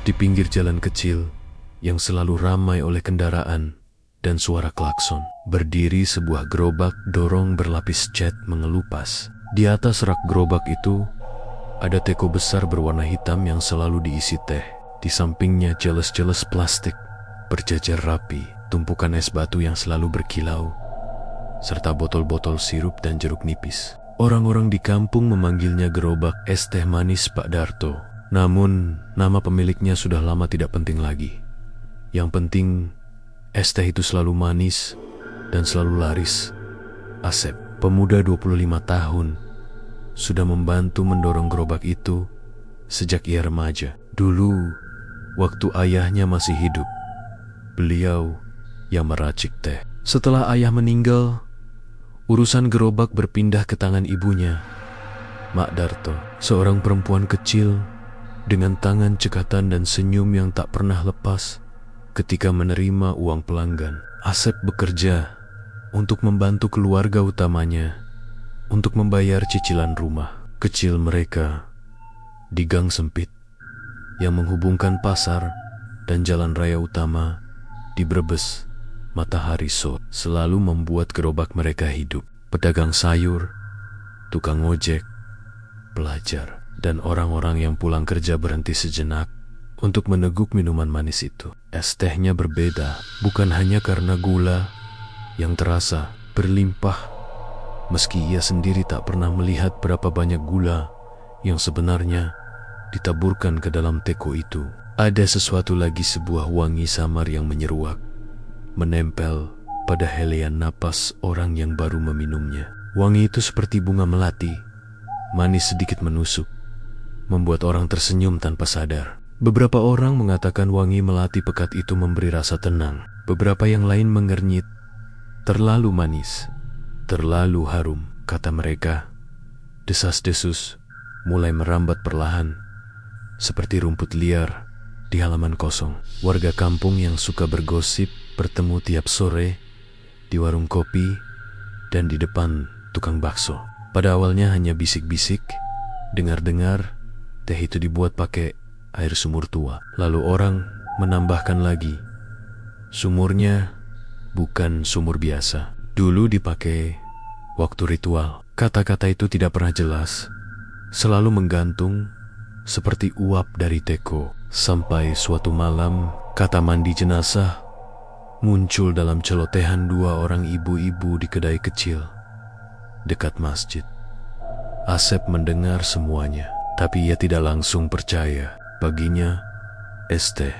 Di pinggir jalan kecil yang selalu ramai oleh kendaraan dan suara klakson, berdiri sebuah gerobak dorong berlapis cat mengelupas. Di atas rak gerobak itu ada teko besar berwarna hitam yang selalu diisi teh. Di sampingnya jeles-jeles plastik berjajar rapi, tumpukan es batu yang selalu berkilau, serta botol-botol sirup dan jeruk nipis. Orang-orang di kampung memanggilnya gerobak es teh manis Pak Darto. Namun, nama pemiliknya sudah lama tidak penting lagi. Yang penting, es teh itu selalu manis dan selalu laris. Asep, pemuda 25 tahun, sudah membantu mendorong gerobak itu sejak ia remaja. Dulu, waktu ayahnya masih hidup, beliau yang meracik teh. Setelah ayah meninggal, urusan gerobak berpindah ke tangan ibunya, Mak Darto, seorang perempuan kecil dengan tangan cekatan dan senyum yang tak pernah lepas ketika menerima uang pelanggan. Asep bekerja untuk membantu keluarga utamanya untuk membayar cicilan rumah kecil mereka di gang sempit yang menghubungkan pasar dan jalan raya utama di Brebes. Matahari sore selalu membuat gerobak mereka hidup. Pedagang sayur, tukang ojek, pelajar, dan orang-orang yang pulang kerja berhenti sejenak untuk meneguk minuman manis itu. Es tehnya berbeda, bukan hanya karena gula yang terasa berlimpah, meski ia sendiri tak pernah melihat berapa banyak gula yang sebenarnya ditaburkan ke dalam teko itu. Ada sesuatu lagi, sebuah wangi samar yang menyeruak, menempel pada helean napas orang yang baru meminumnya. Wangi itu seperti bunga melati, manis sedikit menusuk, membuat orang tersenyum tanpa sadar. Beberapa orang mengatakan wangi melati pekat itu memberi rasa tenang. Beberapa yang lain mengernyit, terlalu manis, terlalu harum, kata mereka. Desas-desus mulai merambat perlahan, seperti rumput liar di halaman kosong. Warga kampung yang suka bergosip bertemu tiap sore di warung kopi dan di depan tukang bakso. Pada awalnya hanya bisik-bisik, dengar-dengar teh itu dibuat pakai air sumur tua. Lalu orang menambahkan lagi, sumurnya bukan sumur biasa. Dulu dipakai waktu ritual. Kata-kata itu tidak pernah jelas, selalu menggantung seperti uap dari teko. Sampai suatu malam, kata mandi jenazah muncul dalam celotehan dua orang ibu-ibu di kedai kecil dekat masjid. Asep mendengar semuanya, tapi ia tidak langsung percaya. Baginya, es teh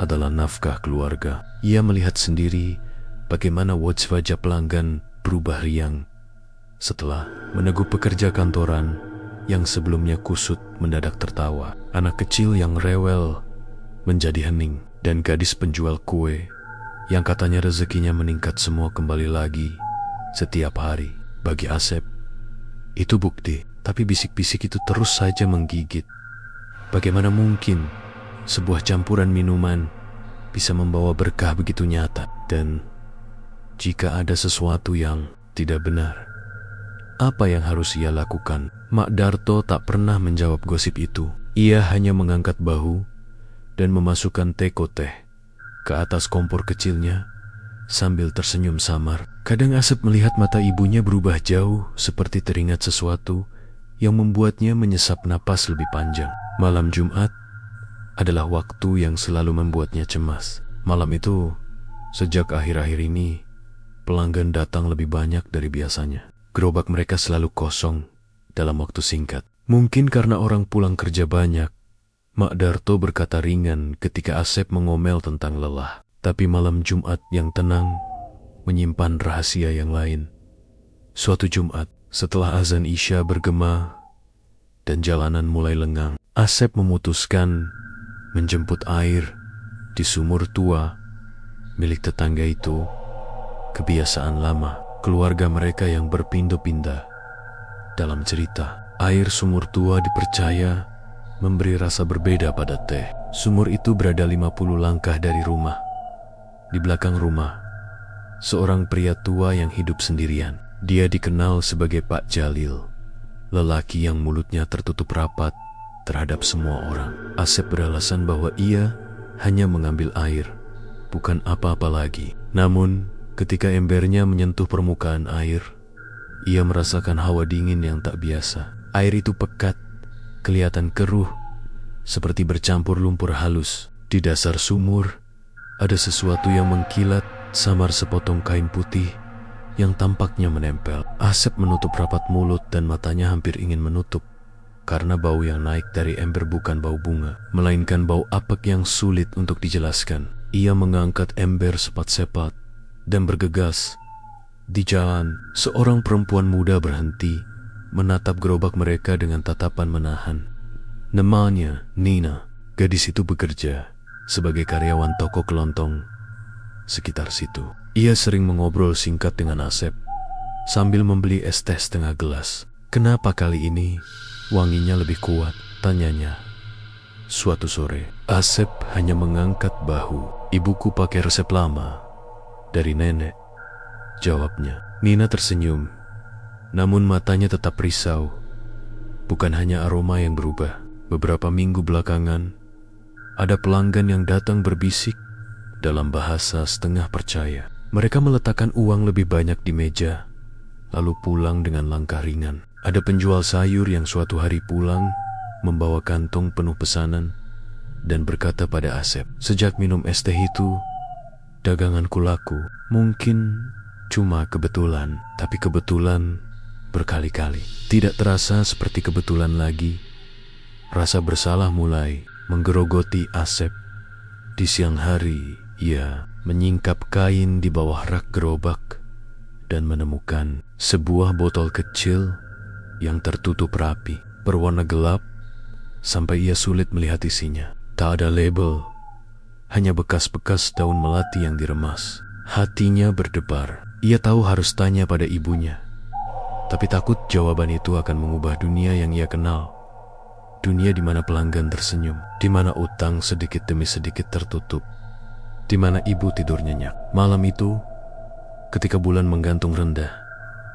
adalah nafkah keluarga. Ia melihat sendiri bagaimana wajah pelanggan berubah riang setelah menegur pekerja kantoran yang sebelumnya kusut mendadak tertawa. Anak kecil yang rewel menjadi hening, dan gadis penjual kue yang katanya rezekinya meningkat semua kembali lagi setiap hari. Bagi Asep, itu bukti, tapi bisik-bisik itu terus saja menggigit. Bagaimana mungkin sebuah campuran minuman bisa membawa berkah begitu nyata? Dan jika ada sesuatu yang tidak benar, apa yang harus ia lakukan? Mak Darto tak pernah menjawab gosip itu. Ia hanya mengangkat bahu dan memasukkan teko teh ke atas kompor kecilnya sambil tersenyum samar. Kadang Asep melihat mata ibunya berubah jauh, seperti teringat sesuatu yang membuatnya menyesap napas lebih panjang. Malam Jumat adalah waktu yang selalu membuatnya cemas. Malam itu, sejak akhir-akhir ini, pelanggan datang lebih banyak dari biasanya. Gerobak mereka selalu kosong dalam waktu singkat. Mungkin karena orang pulang kerja banyak, Mak Darto berkata ringan ketika Asep mengomel tentang lelah. Tapi malam Jumat yang tenang menyimpan rahasia yang lain. Suatu Jumat, setelah azan Isya bergema dan jalanan mulai lengang, Asep memutuskan menjemput air di sumur tua milik tetangga itu. Kebiasaan lama keluarga mereka yang berpindah-pindah. Dalam cerita, air sumur tua dipercaya memberi rasa berbeda pada teh. Sumur itu berada 50 langkah dari rumah. Di belakang rumah, seorang pria tua yang hidup sendirian. Dia dikenal sebagai Pak Jalil, lelaki yang mulutnya tertutup rapat terhadap semua orang. Asep beralasan bahwa ia hanya mengambil air, bukan apa-apa lagi. Namun, ketika embernya menyentuh permukaan air, ia merasakan hawa dingin yang tak biasa. Air itu pekat, kelihatan keruh, seperti bercampur lumpur halus. Di dasar sumur, ada sesuatu yang mengkilat samar sepotong kain putih yang tampaknya menempel. Asep menutup rapat mulut dan matanya hampir ingin menutup, karena bau yang naik dari ember bukan bau bunga, melainkan bau apek yang sulit untuk dijelaskan. Ia mengangkat ember sepat-sepat dan bergegas. Di jalan, seorang perempuan muda berhenti, menatap gerobak mereka dengan tatapan menahan. Namanya Nina. Gadis itu bekerja sebagai karyawan toko kelontong sekitar situ. Ia sering mengobrol singkat dengan Asep sambil membeli es teh setengah gelas. "Kenapa kali ini wanginya lebih kuat?" tanyanya. Suatu sore, Asep hanya mengangkat bahu. "Ibuku pakai resep lama dari nenek," jawabnya. Nina tersenyum, namun matanya tetap risau. Bukan hanya aroma yang berubah. Beberapa minggu belakangan, ada pelanggan yang datang berbisik dalam bahasa setengah percaya. Mereka meletakkan uang lebih banyak di meja, lalu pulang dengan langkah ringan. Ada penjual sayur yang suatu hari pulang, membawa kantong penuh pesanan, dan berkata pada Asep, "Sejak minum es teh itu, daganganku laku. Mungkin cuma kebetulan, tapi kebetulan berkali-kali." Tidak terasa seperti kebetulan lagi. Rasa bersalah mulai menggerogoti Asep. Di siang hari, ia menyingkap kain di bawah rak gerobak dan menemukan sebuah botol kecil yang tertutup rapi, berwarna gelap sampai ia sulit melihat isinya. Tak ada label, hanya bekas-bekas daun melati yang diremas. Hatinya berdebar. Ia tahu harus tanya pada ibunya, tapi takut jawaban itu akan mengubah dunia yang ia kenal. Dunia di mana pelanggan tersenyum, di mana utang sedikit demi sedikit tertutup, di mana ibu tidur nyenyak. Malam itu, ketika bulan menggantung rendah,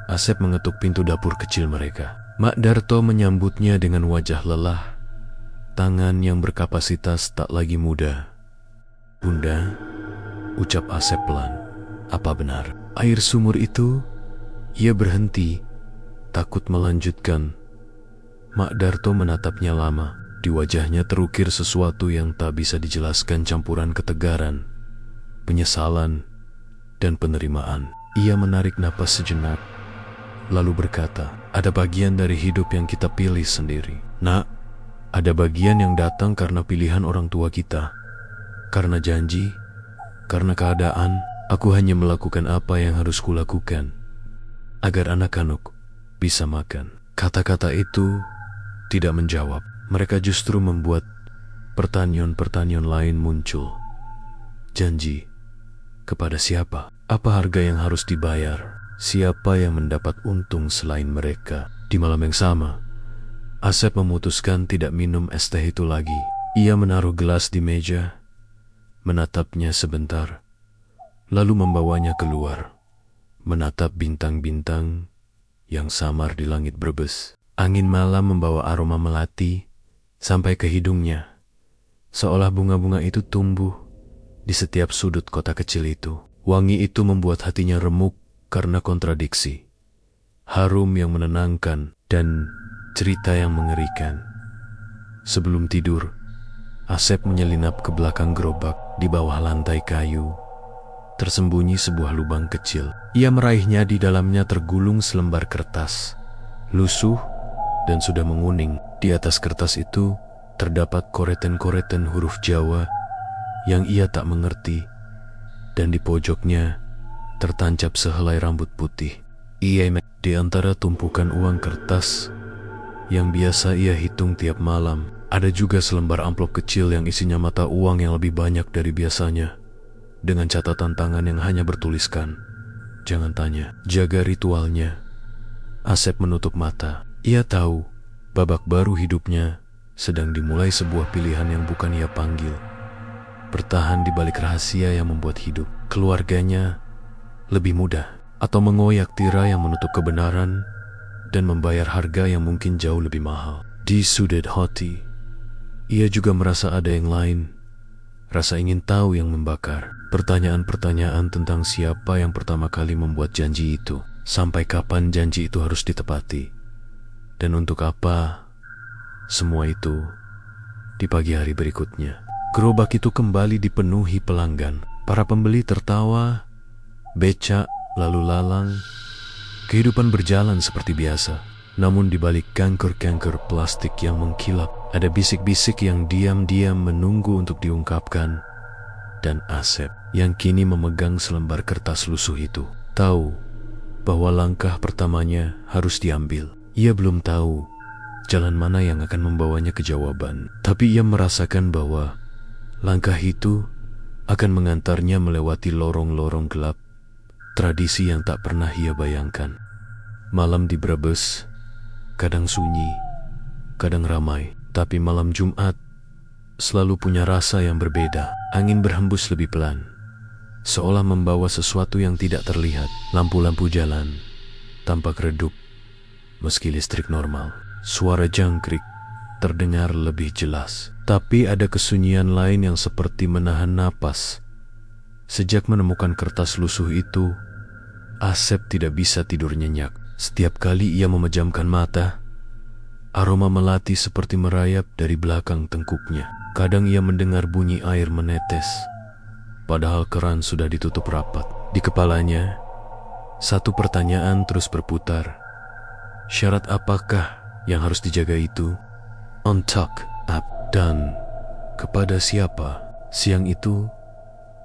Asep mengetuk pintu dapur kecil mereka. Mak Darto menyambutnya dengan wajah lelah, tangan yang berkapasitas tak lagi muda. "Bunda," ucap Asep pelan, "apa benar air sumur itu?" Ia berhenti, takut melanjutkan. Mak Darto menatapnya lama. Di wajahnya terukir sesuatu yang tak bisa dijelaskan, campuran ketegaran, penyesalan, dan penerimaan. Ia menarik napas sejenak, lalu berkata, "Ada bagian dari hidup yang kita pilih sendiri, Nak. Ada bagian yang datang karena pilihan orang tua kita, karena janji, karena keadaan. Aku hanya melakukan apa yang harus kulakukan agar anak-anak bisa makan." Kata-kata itu tidak menjawab. Mereka justru membuat pertanyaan-pertanyaan lain muncul. Janji kepada siapa? Apa harga yang harus dibayar? Siapa yang mendapat untung selain mereka? Di malam yang sama, Asep memutuskan tidak minum es teh itu lagi. Ia menaruh gelas di meja, menatapnya sebentar, lalu membawanya keluar, menatap bintang-bintang yang samar di langit Brebes. Angin malam membawa aroma melati sampai ke hidungnya, seolah bunga-bunga itu tumbuh di setiap sudut kota kecil itu. Wangi itu membuat hatinya remuk karena kontradiksi, harum yang menenangkan, dan cerita yang mengerikan. Sebelum tidur, Asep menyelinap ke belakang gerobak. Di bawah lantai kayu tersembunyi sebuah lubang kecil. Ia meraihnya. Di dalamnya tergulung selembar kertas, lusuh dan sudah menguning. Di atas kertas itu terdapat koretan-koretan huruf Jawa yang ia tak mengerti, dan di pojoknya tertancap sehelai rambut putih. Di antara tumpukan uang kertas yang biasa ia hitung tiap malam, ada juga selembar amplop kecil yang isinya mata uang yang lebih banyak dari biasanya, dengan catatan tangan yang hanya bertuliskan, "Jangan tanya." Jaga ritualnya. Asep menutup mata. Ia tahu babak baru hidupnya sedang dimulai, sebuah pilihan yang bukan ia panggil. Bertahan di balik rahasia yang membuat hidup keluarganya lebih mudah, atau mengoyak tirai yang menutup kebenaran dan membayar harga yang mungkin jauh lebih mahal. Di sudut hati, Ia juga merasa ada yang lain. Rasa ingin tahu yang membakar. Pertanyaan-pertanyaan tentang siapa yang pertama kali membuat janji itu. Sampai kapan janji itu harus ditepati. Dan untuk apa semua itu di pagi hari berikutnya. Gerobak itu kembali dipenuhi pelanggan. Para pembeli tertawa, becak, lalu lalang. Kehidupan berjalan seperti biasa. Namun di balik kanker-kanker plastik yang mengkilap, ada bisik-bisik yang diam-diam menunggu untuk diungkapkan. Dan Asep yang kini memegang selembar kertas lusuh itu tahu bahwa langkah pertamanya harus diambil. Ia belum tahu jalan mana yang akan membawanya ke jawaban. Tapi ia merasakan bahwa langkah itu akan mengantarnya melewati lorong-lorong gelap, tradisi yang tak pernah ia bayangkan. Malam di Brebes kadang sunyi, kadang ramai, tapi malam Jumat selalu punya rasa yang berbeda. Angin berhembus lebih pelan, seolah membawa sesuatu yang tidak terlihat. Lampu-lampu jalan tampak redup, meski listrik normal. Suara jangkrik terdengar lebih jelas, tapi ada kesunyian lain yang seperti menahan napas. Sejak menemukan kertas lusuh itu, Asep tidak bisa tidur nyenyak. Setiap kali ia memejamkan mata, aroma melati seperti merayap dari belakang tengkuknya. Kadang ia mendengar bunyi air menetes, padahal keran sudah ditutup rapat. Di kepalanya, satu pertanyaan terus berputar. Syarat apakah yang harus dijaga itu? Ontak, dan kepada siapa? Siang itu,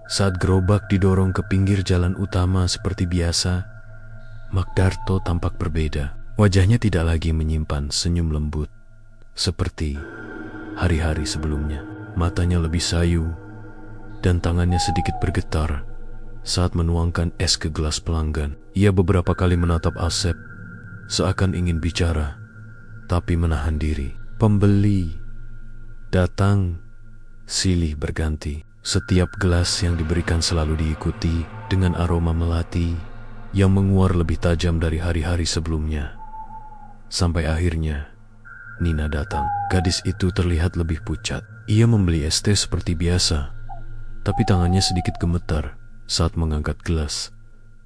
saat gerobak didorong ke pinggir jalan utama seperti biasa, Magdarto tampak berbeda. Wajahnya tidak lagi menyimpan senyum lembut seperti hari-hari sebelumnya. Matanya lebih sayu dan tangannya sedikit bergetar saat menuangkan es ke gelas pelanggan. Ia beberapa kali menatap Asep seakan ingin bicara, tapi menahan diri. Pembeli datang silih berganti. Setiap gelas yang diberikan selalu diikuti dengan aroma melati yang menguar lebih tajam dari hari-hari sebelumnya. Sampai akhirnya Nina datang. Gadis itu terlihat lebih pucat. Ia membeli es teh seperti biasa, tapi tangannya sedikit gemetar saat mengangkat gelas.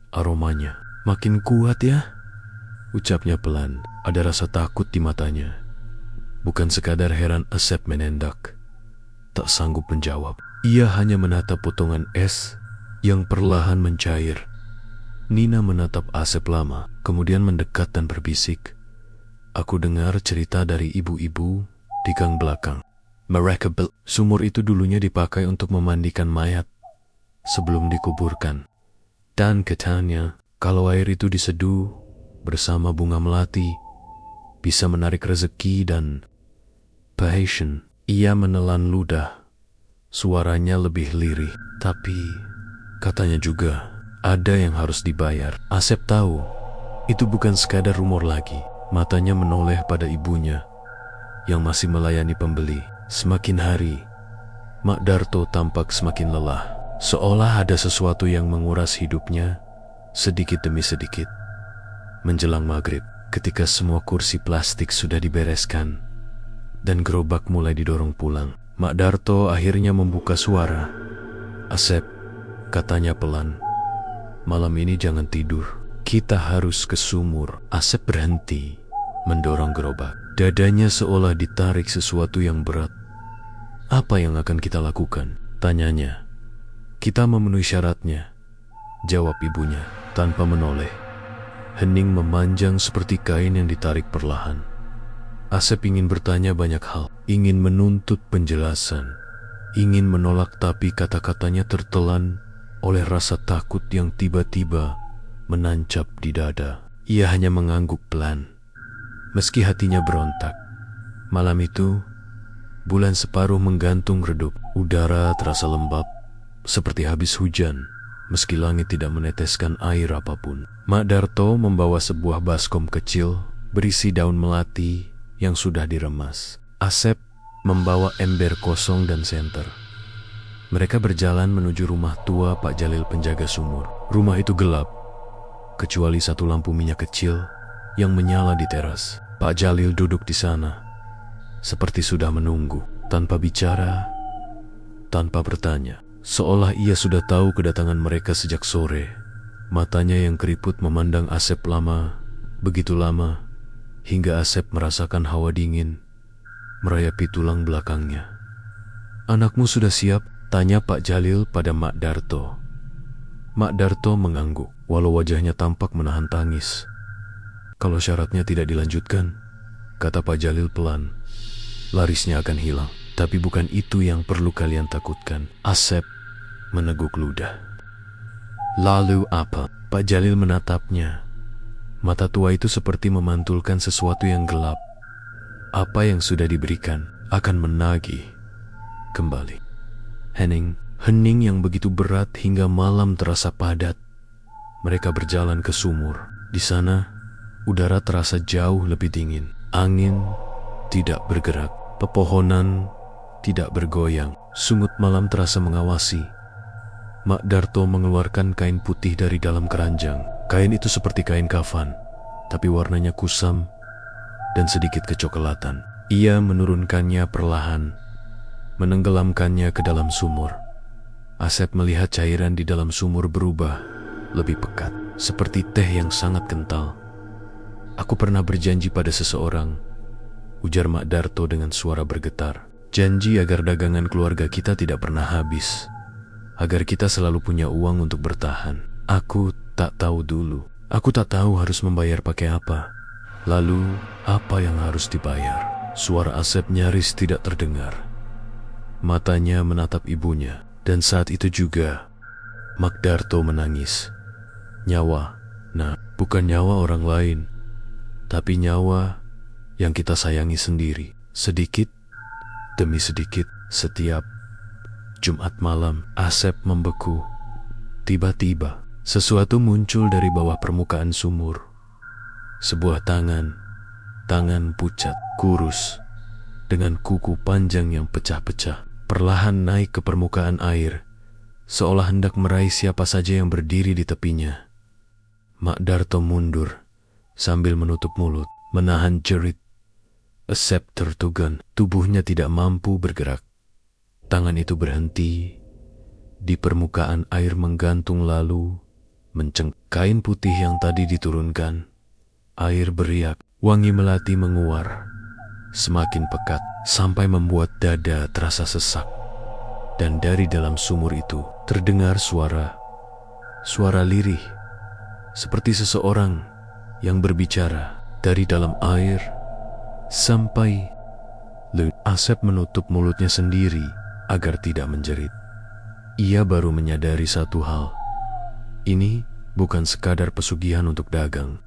Aromanya makin kuat ya, ucapnya pelan. Ada rasa takut di matanya. Bukan sekadar heran, Asep menendak, tak sanggup menjawab. Ia hanya menatap potongan es yang perlahan mencair. Nina menatap Asep lama, kemudian mendekat dan berbisik. Aku dengar cerita dari ibu-ibu di gang belakang. Mereka sumur itu dulunya dipakai untuk memandikan mayat sebelum dikuburkan. Dan katanya, kalau air itu diseduh bersama bunga melati, bisa menarik rezeki dan passion. Ia menelan ludah. Suaranya lebih lirih, tapi katanya juga ada yang harus dibayar. Asep tahu itu bukan sekadar rumor lagi. Matanya menoleh pada ibunya yang masih melayani pembeli. Semakin hari, Magdarto tampak semakin lelah, seolah ada sesuatu yang menguras hidupnya sedikit demi sedikit. Menjelang maghrib, ketika semua kursi plastik sudah dibereskan dan gerobak mulai didorong pulang, Magdarto akhirnya membuka suara. Asep, katanya pelan, malam ini jangan tidur. Kita harus ke sumur. Asep berhenti mendorong gerobak. Dadanya seolah ditarik sesuatu yang berat. Apa yang akan kita lakukan? Tanyanya. Kita memenuhi syaratnya, jawab ibunya tanpa menoleh. Hening memanjang seperti kain yang ditarik perlahan. Asep ingin bertanya banyak hal, ingin menuntut penjelasan, ingin menolak, tapi kata-katanya tertelan oleh rasa takut yang tiba-tiba menancap di dada. Ia hanya mengangguk pelan, meski hatinya berontak. Malam itu, bulan separuh menggantung redup. Udara terasa lembab, seperti habis hujan, meski langit tidak meneteskan air apapun. Magdarto membawa sebuah baskom kecil berisi daun melati yang sudah diremas. Asep membawa ember kosong dan senter. Mereka berjalan menuju rumah tua Pak Jalil, penjaga sumur. Rumah itu gelap, kecuali satu lampu minyak kecil yang menyala di teras. Pak Jalil duduk di sana, seperti sudah menunggu. tanpa bicara, tanpa bertanya. Seolah ia sudah tahu kedatangan mereka sejak sore. Matanya yang keriput memandang Asep lama, begitu lama, hingga Asep merasakan hawa dingin merayapi tulang belakangnya. "Anakmu sudah siap?" tanya Pak Jalil pada Mak Darto. Mak Darto mengangguk, walau wajahnya tampak menahan tangis. "Kalau syaratnya tidak dilanjutkan," kata Pak Jalil pelan, "larisnya akan hilang. Tapi bukan itu yang perlu kalian takutkan." Asep meneguk ludah. "Lalu apa?" Pak Jalil menatapnya. Mata tua itu seperti memantulkan sesuatu yang gelap. "Apa yang sudah diberikan akan menagih kembali." Hening yang begitu berat hingga malam terasa padat. Mereka berjalan ke sumur. Di sana, udara terasa jauh lebih dingin. Angin tidak bergerak. Pepohonan tidak bergoyang. Sungut malam terasa mengawasi. Mak Darto mengeluarkan kain putih dari dalam keranjang. Kain itu seperti kain kafan, tapi warnanya kusam dan sedikit kecoklatan. Ia menurunkannya perlahan, menenggelamkannya ke dalam sumur. Asep melihat cairan di dalam sumur berubah lebih pekat, seperti teh yang sangat kental. "Aku pernah berjanji pada seseorang," ujar Mak Darto dengan suara bergetar. "Janji agar dagangan keluarga kita tidak pernah habis, agar kita selalu punya uang untuk bertahan. Aku tak tahu dulu. Aku tak tahu harus membayar pakai apa. Lalu, apa yang harus dibayar?" Suara Asep nyaris tidak terdengar. Matanya menatap ibunya, dan saat itu juga Mak Darto menangis. Nyawa, bukan nyawa orang lain, tapi nyawa yang kita sayangi sendiri. Sedikit demi sedikit, setiap Jumat malam, Asep membeku. Tiba-tiba, sesuatu muncul dari bawah permukaan sumur. Sebuah tangan pucat, kurus, dengan kuku panjang yang pecah-pecah, perlahan naik ke permukaan air, seolah hendak meraih siapa saja yang berdiri di tepinya. Mak Darto mundur, sambil menutup mulut, menahan jerit. Asep tertugan, tubuhnya tidak mampu bergerak. Tangan itu berhenti di permukaan air menggantung lalu kain putih yang tadi diturunkan. Air beriak, wangi melati menguar, semakin pekat sampai membuat dada terasa sesak. Dan dari dalam sumur itu terdengar suara lirih, seperti seseorang yang berbicara dari dalam air sampai Asep menutup mulutnya sendiri agar tidak menjerit. Ia baru menyadari satu hal. Ini bukan sekadar pesugihan untuk dagang.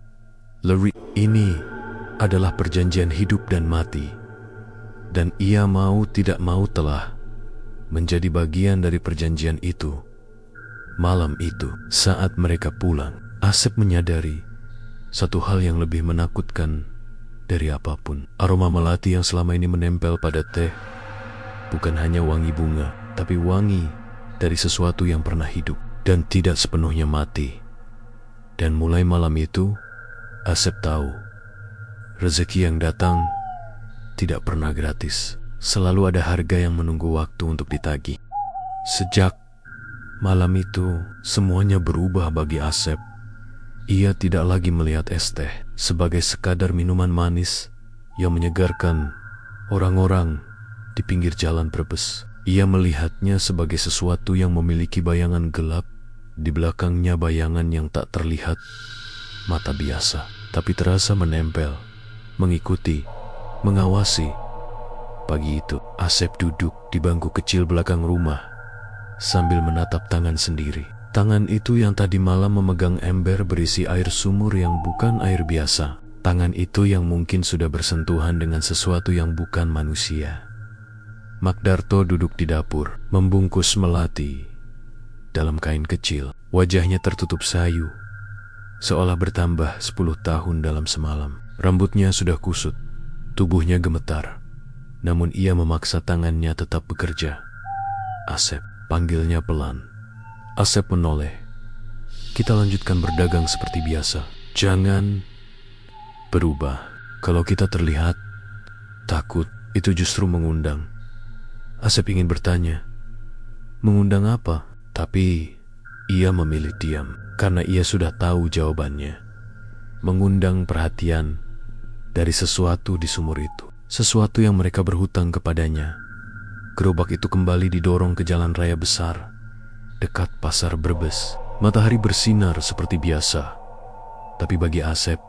Ini adalah perjanjian hidup dan mati. Dan ia mau tidak mau telah menjadi bagian dari perjanjian itu. Malam itu, saat mereka pulang, Asep menyadari satu hal yang lebih menakutkan dari apapun. Aroma melati yang selama ini menempel pada teh bukan hanya wangi bunga, tapi wangi dari sesuatu yang pernah hidup dan tidak sepenuhnya mati. Dan mulai malam itu, Asep tahu rezeki yang datang tidak pernah gratis. Selalu ada harga yang menunggu waktu untuk ditagih. Sejak malam itu, semuanya berubah bagi Asep. Ia tidak lagi melihat es teh sebagai sekadar minuman manis yang menyegarkan orang-orang di pinggir jalan Brebes. Ia melihatnya sebagai sesuatu yang memiliki bayangan gelap, di belakangnya bayangan yang tak terlihat mata biasa, tapi terasa menempel, mengikuti, mengawasi. Pagi itu, Asep duduk di bangku kecil belakang rumah sambil menatap tangan sendiri. Tangan itu yang tadi malam memegang ember berisi air sumur yang bukan air biasa. Tangan itu yang mungkin sudah bersentuhan dengan sesuatu yang bukan manusia. Mak Darto duduk di dapur, membungkus melati dalam kain kecil. Wajahnya tertutup sayu, seolah bertambah 10 tahun dalam semalam. Rambutnya sudah kusut, tubuhnya gemetar. Namun ia memaksa tangannya tetap bekerja. "Asep," panggilnya pelan. Asep menoleh. "Kita lanjutkan berdagang seperti biasa. Jangan berubah. Kalau kita terlihat takut, itu justru mengundang Asep ingin bertanya, mengundang apa? Tapi ia memilih diam karena ia sudah tahu jawabannya. Mengundang perhatian dari sesuatu di sumur itu. Sesuatu yang mereka berhutang kepadanya. Gerobak itu kembali didorong ke jalan raya besar, dekat pasar Brebes. Matahari bersinar seperti biasa. Tapi bagi Asep,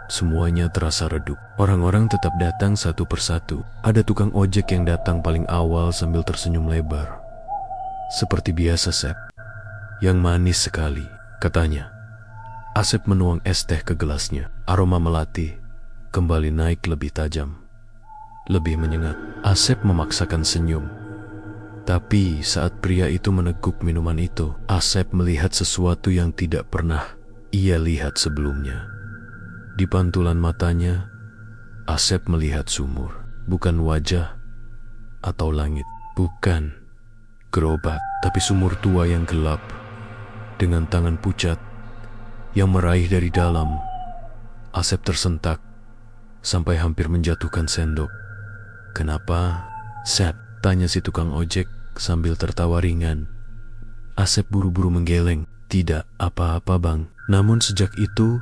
semuanya terasa redup. Orang-orang tetap datang satu persatu. Ada tukang ojek yang datang paling awal sambil tersenyum lebar. Seperti biasa, Sep. Yang manis sekali, katanya. Asep menuang es teh ke gelasnya. Aroma melati kembali naik lebih tajam, lebih menyengat. Asep memaksakan senyum. Tapi saat pria itu meneguk minuman itu, Asep melihat sesuatu yang tidak pernah ia lihat sebelumnya. Di pantulan matanya, Asep melihat sumur. Bukan wajah atau langit. Bukan gerobak, tapi sumur tua yang gelap, dengan tangan pucat yang meraih dari dalam. Asep tersentak sampai hampir menjatuhkan sendok. Kenapa, Sep? Tanya si tukang ojek sambil tertawa ringan. Asep buru-buru menggeleng. Tidak apa-apa, Bang. Namun sejak itu,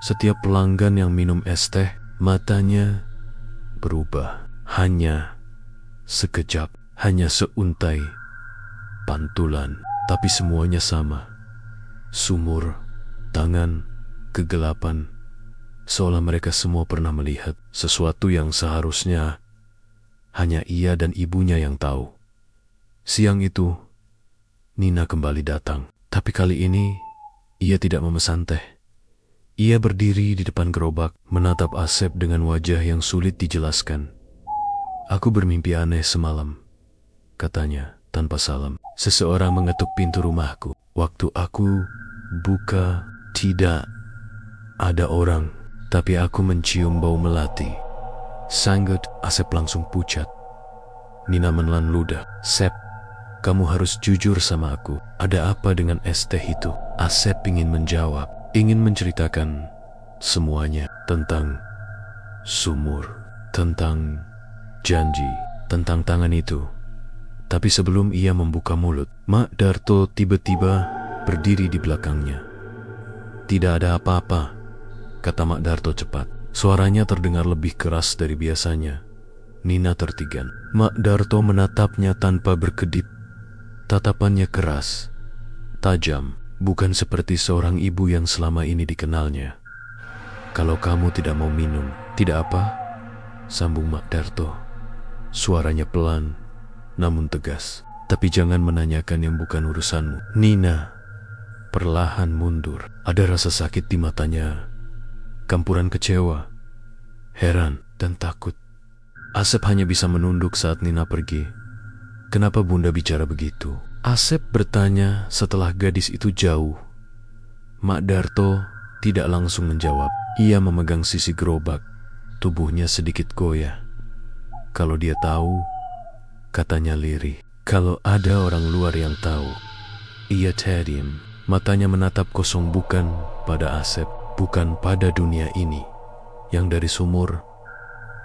setiap pelanggan yang minum es teh, matanya berubah. Hanya sekejap, hanya seuntai pantulan, tapi semuanya sama. Sumur, tangan, kegelapan, seolah mereka semua pernah melihat sesuatu yang seharusnya hanya ia dan ibunya yang tahu. Siang itu, Nina kembali datang, tapi kali ini ia tidak memesan teh. Ia berdiri di depan gerobak, menatap Asep dengan wajah yang sulit dijelaskan. Aku bermimpi aneh semalam, katanya tanpa salam. Seseorang mengetuk pintu rumahku. Waktu aku buka, tidak ada orang, tapi aku mencium bau melati. Sanggut. Asep langsung pucat. Nina menelan ludah. Sep, kamu harus jujur sama aku. Ada apa dengan es teh itu? Asep ingin menjawab, ingin menceritakan semuanya tentang sumur, tentang janji, tentang tangan itu. Tapi sebelum ia membuka mulut, Mak Darto tiba-tiba berdiri di belakangnya. Tidak ada apa-apa, kata Mak Darto cepat. Suaranya terdengar lebih keras dari biasanya. Nina tertigan. Mak Darto menatapnya tanpa berkedip. Tatapannya keras, tajam, bukan seperti seorang ibu yang selama ini dikenalnya. Kalau kamu tidak mau minum, tidak apa, sambung Mak Darto. Suaranya pelan, namun tegas. Tapi jangan menanyakan yang bukan urusanmu. Nina perlahan mundur. Ada rasa sakit di matanya, campuran kecewa, heran, dan takut. Asep hanya bisa menunduk saat Nina pergi. Kenapa Bunda bicara begitu? Asep bertanya setelah gadis itu jauh. Mak Darto tidak langsung menjawab. Ia memegang sisi gerobak. Tubuhnya sedikit goyah. Kalau dia tahu, katanya lirih. Kalau ada orang luar yang tahu. Ia terdiam. Matanya menatap kosong, bukan pada Asep, bukan pada dunia ini, yang dari sumur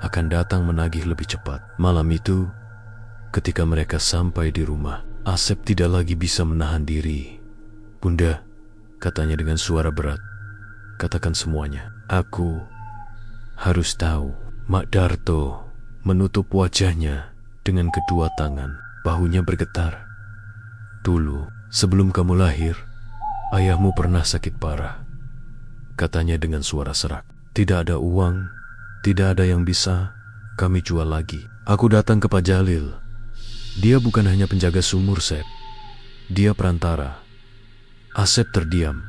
akan datang menagih lebih cepat. Malam itu, ketika mereka sampai di rumah, Asep tidak lagi bisa menahan diri. Bunda, katanya dengan suara berat, katakan semuanya. Aku harus tahu. Mak Darto menutup wajahnya dengan kedua tangan. Bahunya bergetar. Dulu, sebelum kamu lahir, ayahmu pernah sakit parah, katanya dengan suara serak. Tidak ada uang, tidak ada yang bisa kami jual lagi. Aku datang ke Pak Jalil. Dia bukan hanya penjaga sumur, Sep. Dia perantara. Asep terdiam.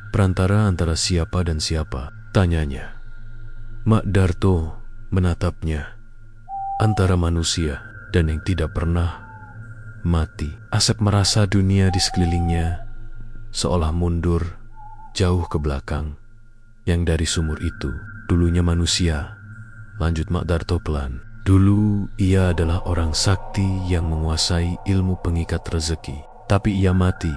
Perantara antara siapa dan siapa? Tanyanya. Mak Darto menatapnya. Antara manusia dan yang tidak pernah mati. Asep merasa dunia di sekelilingnya seolah mundur jauh ke belakang. Yang dari sumur itu dulunya manusia. Lanjut Mak Darto pelan. Dulu ia adalah orang sakti yang menguasai ilmu pengikat rezeki. Tapi ia mati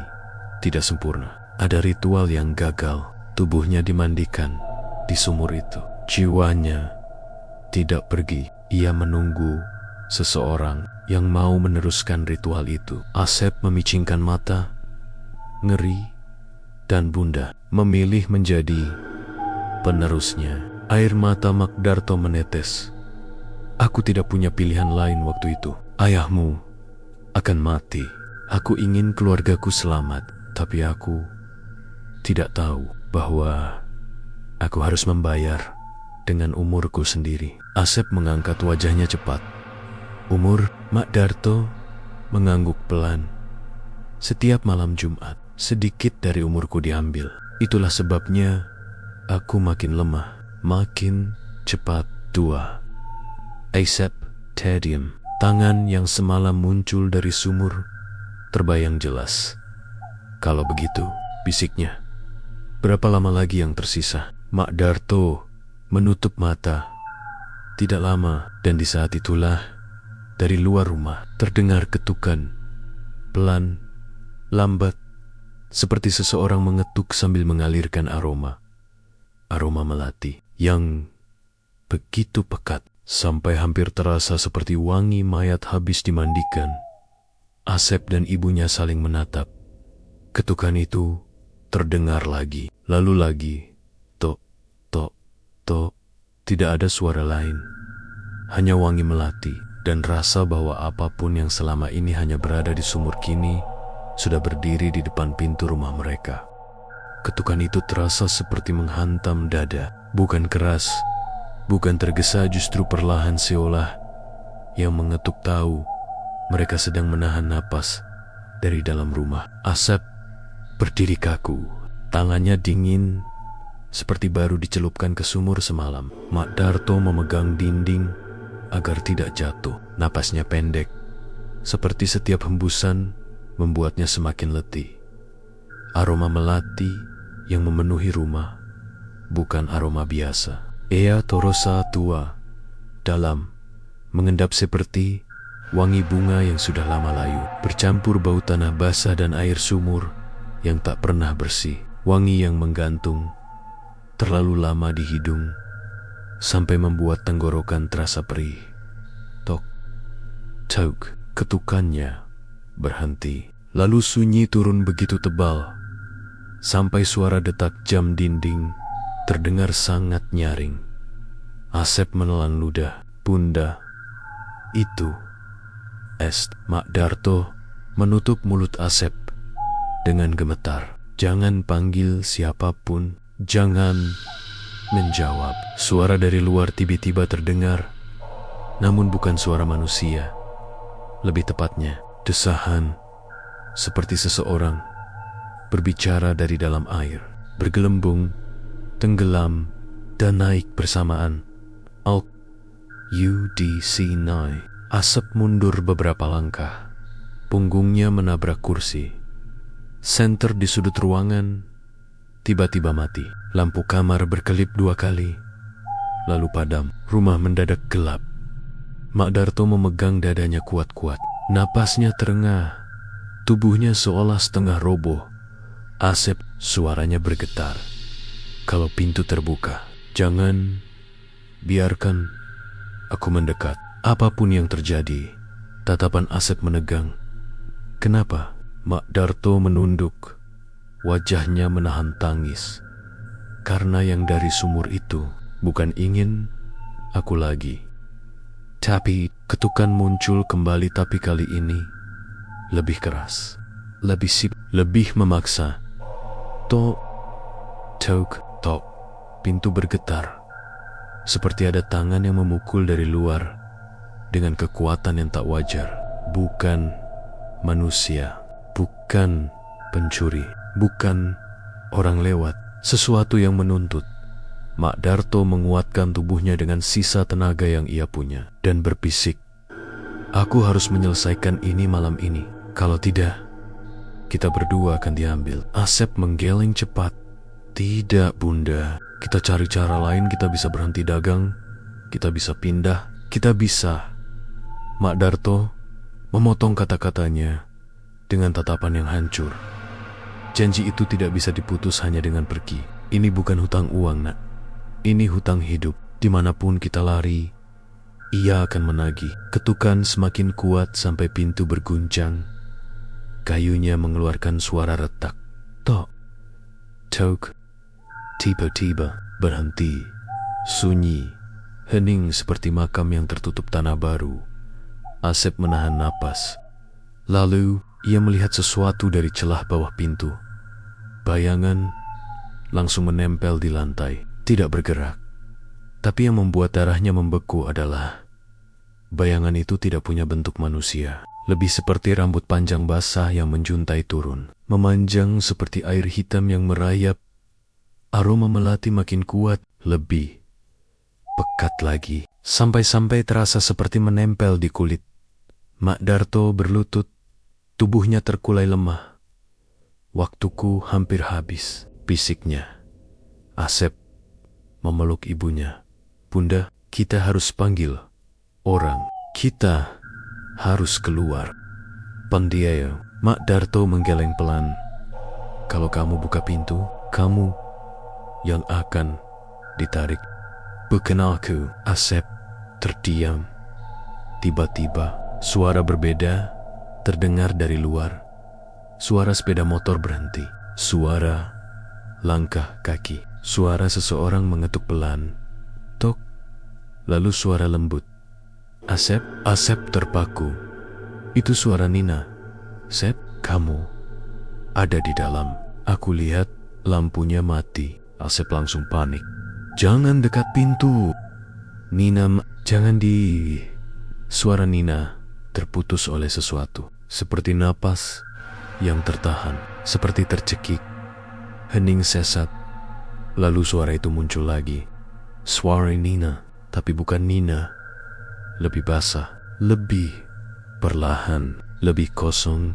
tidak sempurna. Ada ritual yang gagal. Tubuhnya dimandikan di sumur itu. Jiwanya tidak pergi. Ia menunggu seseorang yang mau meneruskan ritual itu. Asep memicingkan mata, ngeri, dan Bunda memilih menjadi penerusnya. Air mata Makdarto menetes. Aku tidak punya pilihan lain waktu itu. Ayahmu akan mati. Aku ingin keluargaku selamat, tapi aku tidak tahu bahwa aku harus membayar dengan umurku sendiri. Asep mengangkat wajahnya cepat. Umur Makdarto mengangguk pelan. Setiap malam Jumat, sedikit dari umurku diambil. Itulah sebabnya aku makin lemah, makin cepat tua. Asep Tedium, tangan yang semalam muncul dari sumur, terbayang jelas. Kalau begitu, bisiknya, berapa lama lagi yang tersisa? Makdarto menutup mata. Tidak lama, dan di saat itulah, dari luar rumah, terdengar ketukan. Pelan, lambat, seperti seseorang mengetuk sambil mengalirkan aroma. Aroma melati yang begitu pekat, sampai hampir terasa seperti wangi mayat habis dimandikan. Asep dan ibunya saling menatap. Ketukan itu terdengar lagi, lalu lagi. Tok, tok, tok. Tidak ada suara lain. Hanya wangi melati dan rasa bahwa apapun yang selama ini hanya berada di sumur kini sudah berdiri di depan pintu rumah mereka. Ketukan itu terasa seperti menghantam dada. Bukan keras, bukan tergesa, justru perlahan, seolah yang mengetuk tahu mereka sedang menahan napas dari dalam rumah. Asep berdiri kaku, tangannya dingin seperti baru dicelupkan ke sumur semalam. Makdarto memegang dinding agar tidak jatuh. Napasnya pendek, seperti setiap hembusan membuatnya semakin letih. Aroma melati yang memenuhi rumah bukan aroma biasa. Ea Torosa tua, dalam, mengendap seperti wangi bunga yang sudah lama layu, bercampur bau tanah basah dan air sumur yang tak pernah bersih. Wangi yang menggantung terlalu lama di hidung sampai membuat tenggorokan terasa perih. Tok, tok, ketukannya berhenti. Lalu sunyi turun begitu tebal sampai suara detak jam dinding terdengar sangat nyaring. Asep menelan ludah. Bunda, itu Est. Makdarto menutup mulut Asep dengan gemetar. Jangan panggil siapapun, jangan menjawab. Suara dari luar tiba-tiba terdengar, namun bukan suara manusia. Lebih tepatnya, desahan seperti seseorang berbicara dari dalam air, bergelembung, tenggelam, dan naik bersamaan. UDC 9. Asep mundur beberapa langkah. Punggungnya menabrak kursi. Senter di sudut ruangan tiba-tiba mati. Lampu kamar berkelip 2 kali, lalu padam. Rumah mendadak gelap. Makdarto memegang dadanya kuat-kuat. Napasnya terengah. Tubuhnya seolah setengah roboh. Asep, suaranya bergetar. Kalau pintu terbuka, jangan biarkan aku mendekat. Apapun yang terjadi, tatapan Asep menegang. Kenapa? Makdarto menunduk. Wajahnya menahan tangis. Karena yang dari sumur itu bukan ingin aku lagi. Tapi ketukan muncul kembali, tapi kali ini lebih keras, lebih memaksa. Tok, tok, tok. Pintu bergetar, seperti ada tangan yang memukul dari luar dengan kekuatan yang tak wajar. Bukan manusia, bukan pencuri, bukan orang lewat, sesuatu yang menuntut. Makdarto menguatkan tubuhnya dengan sisa tenaga yang ia punya dan berbisik, aku harus menyelesaikan ini malam ini. Kalau tidak, kita berdua akan diambil. Asep menggeleng cepat. Tidak, Bunda. Kita cari cara lain. Kita bisa berhenti dagang. Kita bisa pindah. Kita bisa. Makdarto memotong kata-katanya dengan tatapan yang hancur. Janji itu tidak bisa diputus hanya dengan pergi. Ini bukan hutang uang, nak. Ini hutang hidup. Dimanapun kita lari, ia akan menagih. Ketukan semakin kuat sampai pintu berguncang. Kayunya mengeluarkan suara retak. Tok, tok. Tiba-tiba berhenti. Sunyi, hening seperti makam yang tertutup tanah baru. Asep menahan napas. Lalu ia melihat sesuatu dari celah bawah pintu. Bayangan langsung menempel di lantai, tidak bergerak. Tapi yang membuat darahnya membeku adalah bayangan itu tidak punya bentuk manusia. Lebih seperti rambut panjang basah yang menjuntai turun, memanjang seperti air hitam yang merayap. Aroma melati makin kuat, lebih pekat lagi, sampai-sampai terasa seperti menempel di kulit. Mak Darto berlutut, tubuhnya terkulai lemah. Waktuku hampir habis, bisiknya. Asep memeluk ibunya. Bunda, kita harus panggil orang. Kita harus keluar. Pandiayo, Mak Darto menggeleng pelan. Kalau kamu buka pintu, kamu yang akan ditarik. Bukan aku. Asep terdiam. Tiba-tiba, suara berbeda terdengar dari luar. Suara sepeda motor berhenti. Suara langkah kaki. Suara seseorang mengetuk pelan. Tok. Lalu suara lembut. Asep. Asep terpaku. Itu suara Nina. Sep, kamu ada di dalam. Aku lihat lampunya mati. Asep langsung panik. Jangan dekat pintu. Nina, jangan di... Suara Nina terputus oleh sesuatu. Seperti napas yang tertahan. Seperti tercekik. Hening sesat. Lalu suara itu muncul lagi. Suara Nina. Tapi bukan Nina. Lebih basah. Lebih perlahan. Lebih kosong.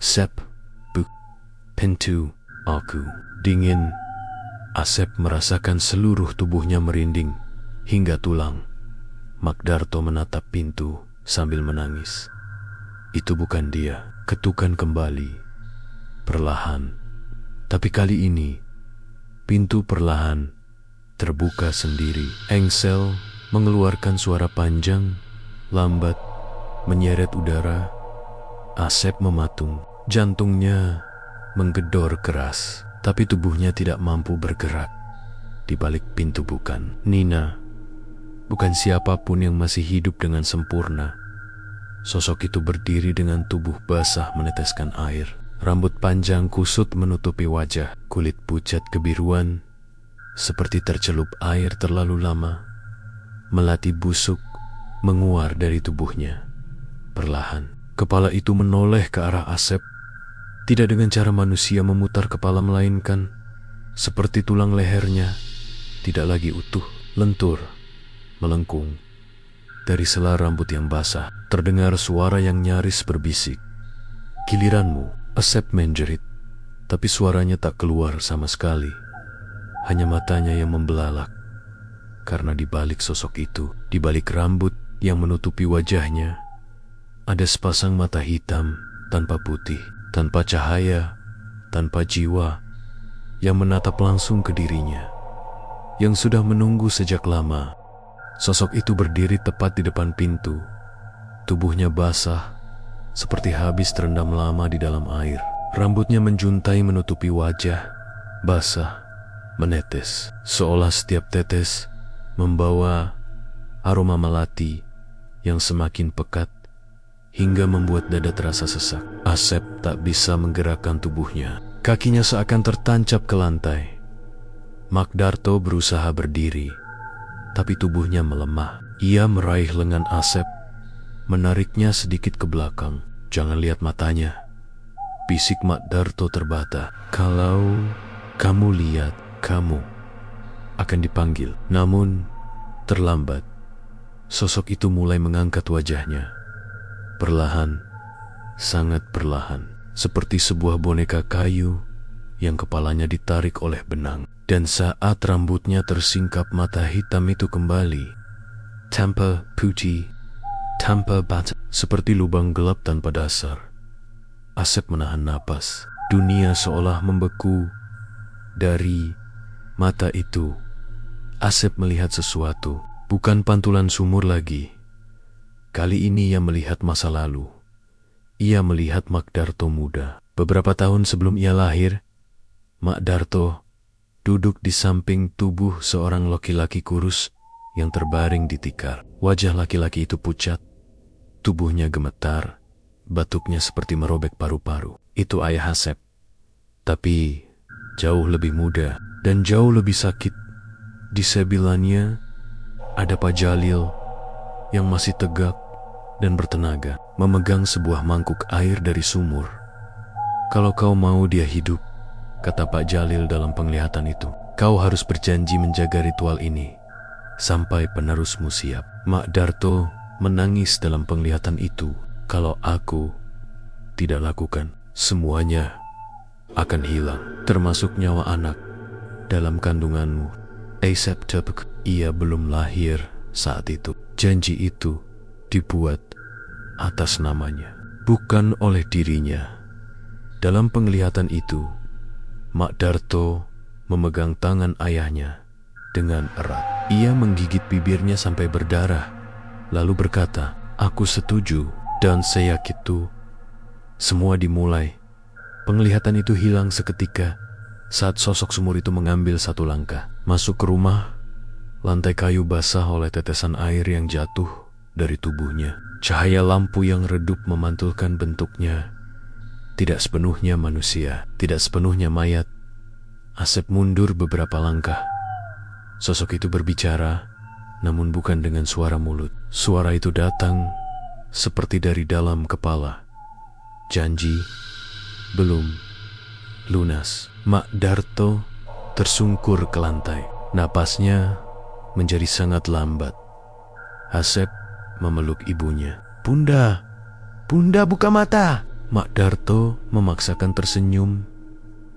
Sep. Buk. Pintu. Aku. Dingin. Asep merasakan seluruh tubuhnya merinding. Hingga tulang. Mak Darto menatap pintu sambil menangis. Itu bukan dia. Ketukan kembali. Perlahan. Tapi kali ini, pintu perlahan terbuka sendiri. Engsel mengeluarkan suara panjang, lambat, menyeret udara. Asep mematung. Jantungnya menggedor keras. Tapi tubuhnya tidak mampu bergerak. Di balik pintu bukan Nina. Bukan siapapun yang masih hidup dengan sempurna. Sosok itu berdiri dengan tubuh basah meneteskan air. Rambut panjang kusut menutupi wajah. Kulit pucat kebiruan. Seperti tercelup air terlalu lama. Melati busuk menguar dari tubuhnya. Perlahan, kepala itu menoleh ke arah Asep. Tidak dengan cara manusia memutar kepala, melainkan seperti tulang lehernya tidak lagi utuh, lentur, melengkung. Dari sela rambut yang basah, terdengar suara yang nyaris berbisik. Giliranmu. Asep menjerit, tapi suaranya tak keluar sama sekali. Hanya matanya yang membelalak. Karena di balik sosok itu, di balik rambut yang menutupi wajahnya, ada sepasang mata hitam tanpa putih, tanpa cahaya, tanpa jiwa, yang menatap langsung ke dirinya, yang sudah menunggu sejak lama. Sosok itu berdiri tepat di depan pintu. Tubuhnya basah, seperti habis terendam lama di dalam air. Rambutnya menjuntai menutupi wajah, basah, menetes, seolah setiap tetes membawa aroma melati yang semakin pekat hingga membuat dada terasa sesak. Asep tak bisa menggerakkan tubuhnya. Kakinya seakan tertancap ke lantai. Mak Darto berusaha berdiri, tapi tubuhnya melemah. Ia meraih lengan Asep, menariknya sedikit ke belakang. Jangan lihat matanya. Bisik Mak Darto terbata. Kalau kamu lihat, kamu akan dipanggil. Namun terlambat. Sosok itu mulai mengangkat wajahnya. Perlahan, sangat perlahan. Seperti sebuah boneka kayu yang kepalanya ditarik oleh benang. Dan saat rambutnya tersingkap, mata hitam itu kembali. Tanpa putih, tanpa bata, seperti lubang gelap tanpa dasar. Asep menahan napas. Dunia seolah membeku dari mata itu. Asep melihat sesuatu. Bukan pantulan sumur lagi. Kali ini ia melihat masa lalu. Ia melihat Mak Darto muda. Beberapa tahun sebelum ia lahir, Mak Darto duduk di samping tubuh seorang laki-laki kurus yang terbaring di tikar. Wajah laki-laki itu pucat, tubuhnya gemetar, batuknya seperti merobek paru-paru. Itu ayah Asep, tapi jauh lebih muda dan jauh lebih sakit. Di sebelahnya ada Pak Jalil yang masih tegak dan bertenaga, memegang sebuah mangkuk air dari sumur. Kalau kau mau dia hidup, kata Pak Jalil dalam penglihatan itu, kau harus berjanji menjaga ritual ini sampai penerusmu siap. Mak Darto menangis dalam penglihatan itu. Kalau aku tidak lakukan, semuanya akan hilang, termasuk nyawa anak dalam kandunganmu. Asep tepuk, ia belum lahir saat itu. Janji itu dibuat atas namanya, bukan oleh dirinya. Dalam penglihatan itu, Mak Darto memegang tangan ayahnya dengan erat. Ia menggigit bibirnya sampai berdarah, lalu berkata, aku setuju. Dan seyakin itu, semua dimulai. Penglihatan itu hilang seketika saat sosok sumur itu mengambil satu langkah masuk ke rumah. Lantai kayu basah oleh tetesan air yang jatuh dari tubuhnya. Cahaya lampu yang redup memantulkan bentuknya. Tidak sepenuhnya manusia, tidak sepenuhnya mayat. Asep mundur beberapa langkah. Sosok itu berbicara, namun bukan dengan suara mulut. Suara itu datang seperti dari dalam kepala. Janji belum lunas. Mak Darto tersungkur ke lantai. Napasnya menjadi sangat lambat. Asep memeluk ibunya. Bunda, Bunda buka mata. Mak Darto memaksakan tersenyum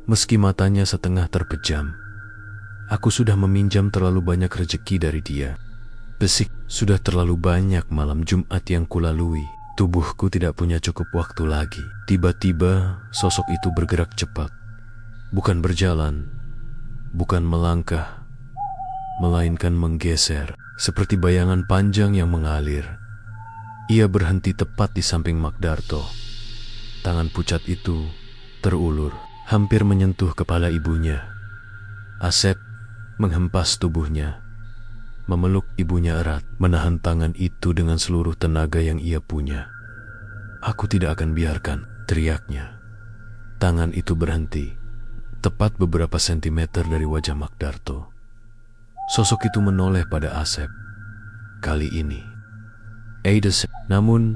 meski matanya setengah terpejam. Aku sudah meminjam terlalu banyak rezeki dari dia. Besik, sudah terlalu banyak malam Jumat yang kulalui. Tubuhku tidak punya cukup waktu lagi. Tiba-tiba sosok itu bergerak cepat. Bukan berjalan, bukan melangkah, melainkan menggeser, seperti bayangan panjang yang mengalir. Ia berhenti tepat di samping Mak Darto. Tangan pucat itu terulur, hampir menyentuh kepala ibunya. Asep menghempas tubuhnya, memeluk ibunya erat, menahan tangan itu dengan seluruh tenaga yang ia punya. Aku tidak akan biarkan, teriaknya. Tangan itu berhenti, tepat beberapa sentimeter dari wajah Mak Darto. Sosok itu menoleh pada Asep. Kali ini, Aides, namun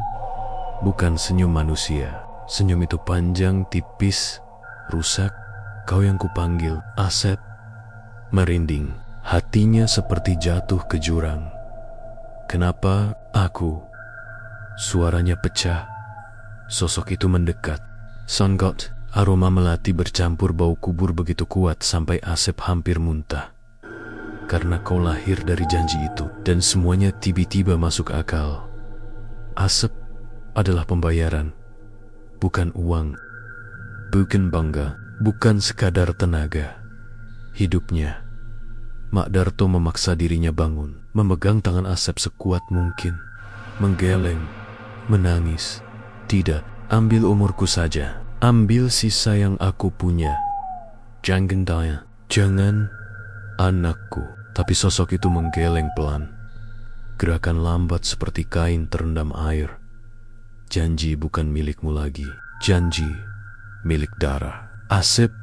bukan senyum manusia. Senyum itu panjang, tipis, rusak. Kau yang kupanggil, Asep. Merinding, hatinya seperti jatuh ke jurang. Kenapa aku? Suaranya pecah. Sosok itu mendekat. Songgot, aroma melati bercampur bau kubur begitu kuat sampai Asep hampir muntah. Karena kau lahir dari janji itu, dan semuanya tiba-tiba masuk akal. Asep adalah pembayaran, bukan uang, bukan bangga, bukan sekadar tenaga. Hidupnya. Mak Darto memaksa dirinya bangun, memegang tangan Asep sekuat mungkin, menggeleng, menangis. Tidak, ambil umurku saja, ambil sisa yang aku punya. Jangan daya, jangan anakku. Tapi sosok itu menggeleng pelan, gerakan lambat seperti kain terendam air. Janji bukan milikmu lagi, janji milik darah. Asep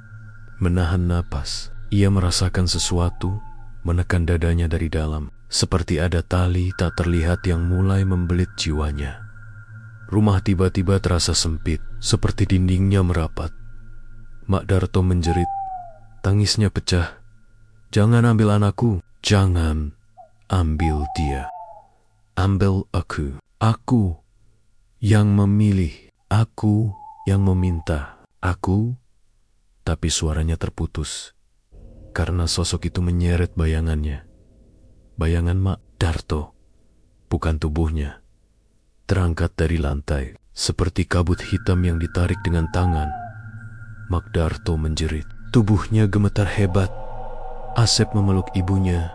menahan napas. Ia merasakan sesuatu menekan dadanya dari dalam, seperti ada tali tak terlihat yang mulai membelit jiwanya. Rumah tiba-tiba terasa sempit, seperti dindingnya merapat. Mak Darto menjerit, tangisnya pecah. Jangan ambil anakku, jangan ambil dia. Ambil aku yang memilih, aku yang meminta, aku. Tapi suaranya terputus. Karena sosok itu menyeret bayangannya. Bayangan Mak Darto, bukan tubuhnya. Terangkat dari lantai, seperti kabut hitam yang ditarik dengan tangan. Mak Darto menjerit. Tubuhnya gemetar hebat. Asep memeluk ibunya,